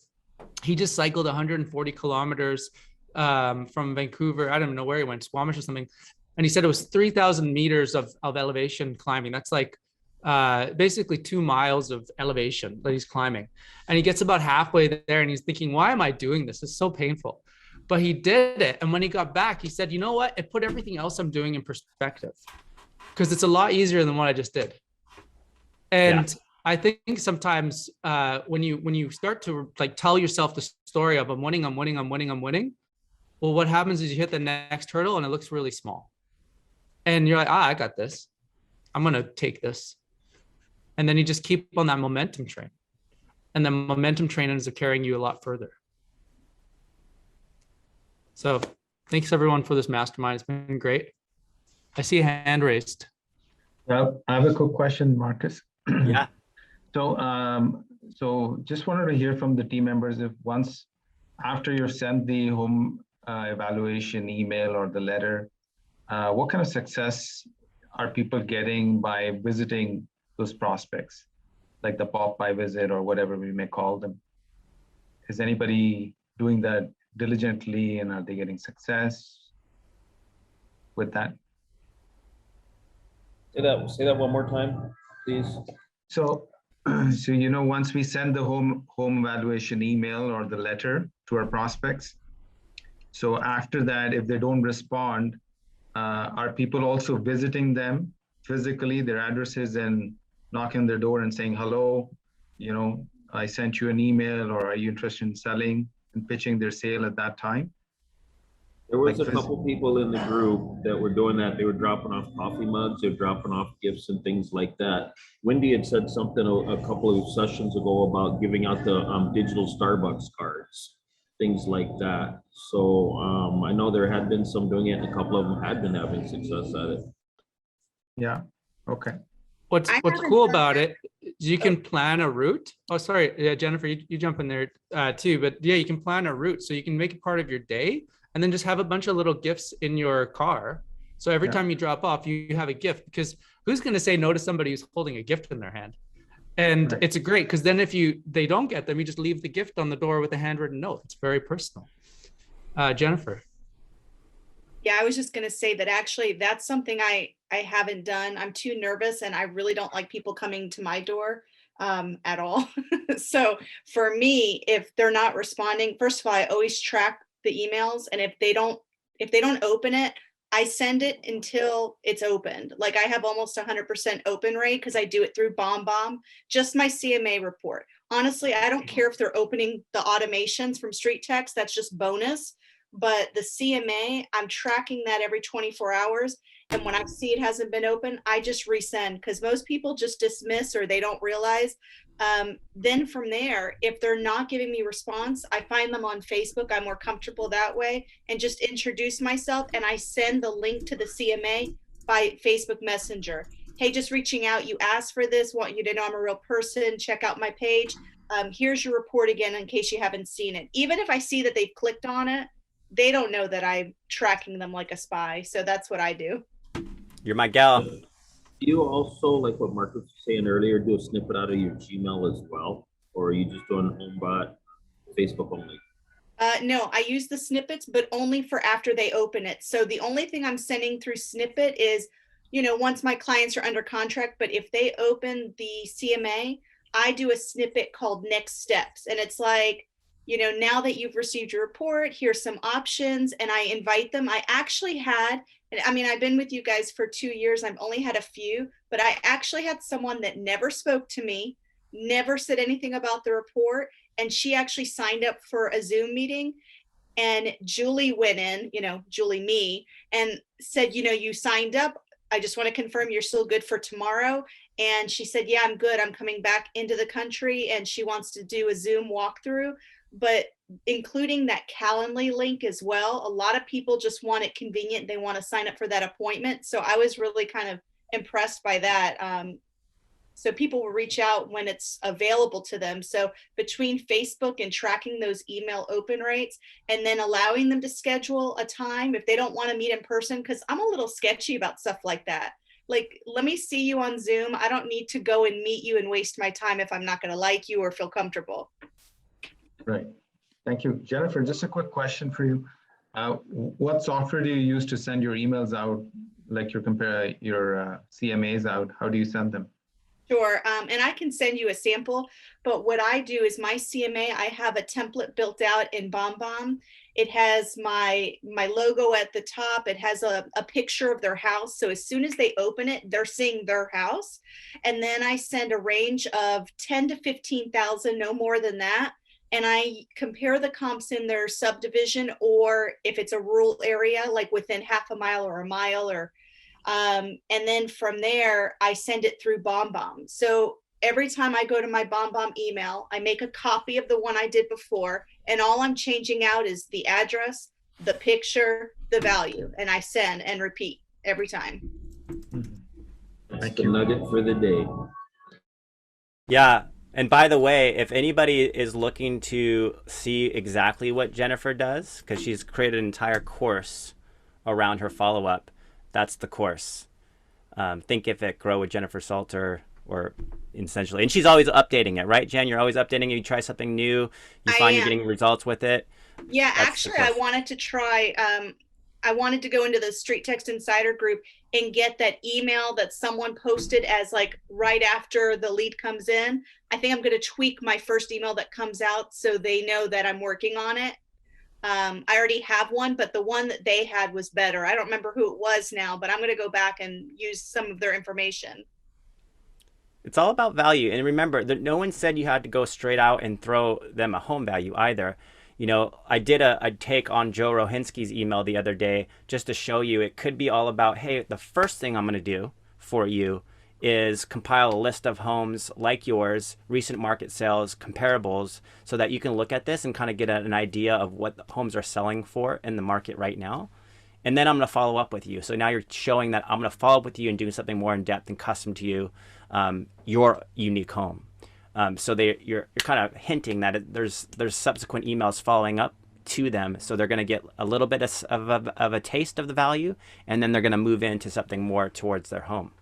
He just cycled 140 kilometers from Vancouver. I don't know where he went, Squamish or something. And he said it was 3,000 meters of elevation climbing. That's like basically 2 miles of elevation that he's climbing. And he gets about halfway there and he's thinking, why am I doing this? It's so painful. But he did it. And when he got back, he said, you know what? It put everything else I'm doing in perspective, because it's a lot easier than what I just did. And I think sometimes when you start to tell yourself the story of I'm winning, well, what happens is you hit the next hurdle and it looks really small. And you're like, I got this. I'm going to take this. And then you just keep on that momentum train. And the momentum train ends up carrying you a lot further. So thanks everyone for this mastermind. It's been great. I see a hand raised. Well, I have a quick question, Marcus. Yeah. So just wanted to hear from the team members, if once after you send the home evaluation email or the letter, what kind of success are people getting by visiting those prospects, like the pop-by visit or whatever we may call them? Is anybody doing that diligently, and are they getting success with that? Say that one more time, please. So once we send the home evaluation email or the letter to our prospects, so after that, if they don't respond, are people also visiting them physically, their addresses, and knocking on their door and saying, hello, I sent you an email, or are you interested in selling, and pitching their sale at that time? There was Like a couple people in the group that were doing that. They were dropping off coffee mugs, they're dropping off gifts and things like that. Wendy had said something a couple of sessions ago about giving out the digital Starbucks cards, things like that. So I know there had been some doing it, and a couple of them had been having success at it. Yeah. Okay. What's cool about it is you can plan a route. Oh, sorry, yeah, Jennifer, you jump in there too. But yeah, you can plan a route, so you can make it part of your day, and then just have a bunch of little gifts in your car. So every time you drop off, you have a gift. Because who's going to say no to somebody who's holding a gift in their hand? And it's great because then if they don't get them, you just leave the gift on the door with a handwritten note. It's very personal. Jennifer. Yeah, I was just going to say that actually that's something I haven't done. I'm too nervous and I really don't like people coming to my door at all. So for me, if they're not responding, first of all, I always track the emails, and if they don't open it, I send it until it's opened. Like I have almost 100% open rate because I do it through BombBomb, just my CMA report. Honestly, I don't care if they're opening the automations from StreetText, that's just bonus. But the CMA, I'm tracking that every 24 hours. And when I see it hasn't been open, I just resend because most people just dismiss or they don't realize. Then from there, if they're not giving me response, I find them on Facebook. I'm more comfortable that way and just introduce myself. And I send the link to the CMA by Facebook Messenger. Hey, just reaching out. You asked for this, want you to know I'm a real person. Check out my page. Here's your report again in case you haven't seen it. Even if I see that they've clicked on it, they don't know that I'm tracking them like a spy. So that's what I do. You're my gal. Do you also, like what Mark was saying earlier, do a snippet out of your Gmail as well? Or are you just doing HomeBot, Facebook only? No, I use the snippets, but only for after they open it. So the only thing I'm sending through snippet is, once my clients are under contract, but if they open the CMA, I do a snippet called Next Steps. And it's like, now that you've received your report, here's some options, and I invite them. I actually had, I've been with you guys for 2 years. I've only had a few, but I actually had someone that never spoke to me, never said anything about the report. And she actually signed up for a Zoom meeting. And Julie went in, Julie, me, and said, you signed up. I just want to confirm you're still good for tomorrow. And she said, yeah, I'm good. I'm coming back into the country. And she wants to do a Zoom walkthrough. But including that Calendly link as well, a lot of people just want it convenient. They want to sign up for that appointment. So I was really kind of impressed by that. So people will reach out when it's available to them. So between Facebook and tracking those email open rates and then allowing them to schedule a time if they don't want to meet in person, because I'm a little sketchy about stuff like that. Like, let me see you on Zoom. I don't need to go and meet you and waste my time if I'm not going to like you or feel comfortable. Right. Thank you. Jennifer, just a quick question for you. What software do you use to send your emails out, like your CMAs out? How do you send them? Sure. And I can send you a sample, but what I do is my CMA, I have a template built out in BombBomb. It has my logo at the top. It has a picture of their house. So as soon as they open it, they're seeing their house. And then I send a range of 10 to 15,000, no more than that. And I compare the comps in their subdivision, or if it's a rural area, like within half a mile or a mile, or and then from there, I send it through BombBomb. So every time I go to my BombBomb email, I make a copy of the one I did before, and all I'm changing out is the address, the picture, the value, and I send and repeat every time. That's the nugget for the day. Yeah. And by the way, if anybody is looking to see exactly what Jennifer does, because she's created an entire course around her follow-up, that's the course. Think If It, Grow with Jennifer Salter, or essentially. And she's always updating it, right, Jen? You're always updating it. You try something new. You find you're getting results with it. Yeah, actually, I wanted to try. I wanted to go into the StreetText Insider group and get that email that someone posted as like right after the lead comes in. I think I'm going to tweak my first email that comes out so they know that I'm working on it. I already have one, but the one that they had was better. I don't remember who it was now, but I'm going to go back and use some of their information. It's all about value. And remember that no one said you had to go straight out and throw them a home value either. You know, I did a take on Joe Rohinsky's email the other day just to show you it could be all about, hey, the first thing I'm going to do for you is compile a list of homes like yours, recent market sales, comparables, so that you can look at this and kind of get an idea of what the homes are selling for in the market right now. And then I'm going to follow up with you. So now you're showing that I'm going to follow up with you and doing something more in depth and custom to you, your unique home. So you're kind of hinting that there's subsequent emails following up to them. So they're going to get a little bit of a taste of the value, and then they're going to move into something more towards their home.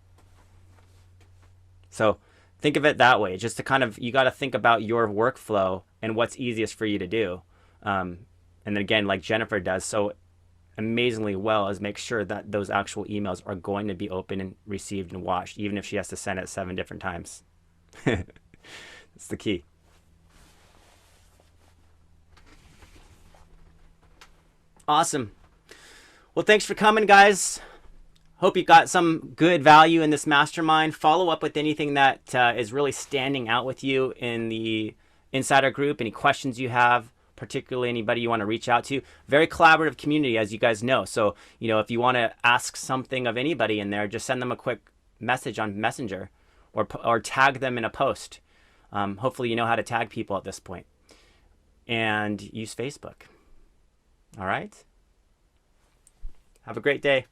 So think of it that way, just to kind of, you got to think about your workflow and what's easiest for you to do. And then again, like Jennifer does so amazingly well, is make sure that those actual emails are going to be open and received and watched, even if she has to send it 7 different times. That's the key. Awesome. Well, thanks for coming, guys. Hope you got some good value in this mastermind. Follow up with anything that is really standing out with you in the insider group, any questions you have, particularly anybody you want to reach out to. Very collaborative community, as you guys know. So, you know, if you want to ask something of anybody in there, just send them a quick message on Messenger or tag them in a post. Hopefully you know how to tag people at this point. And use Facebook. All right? Have a great day.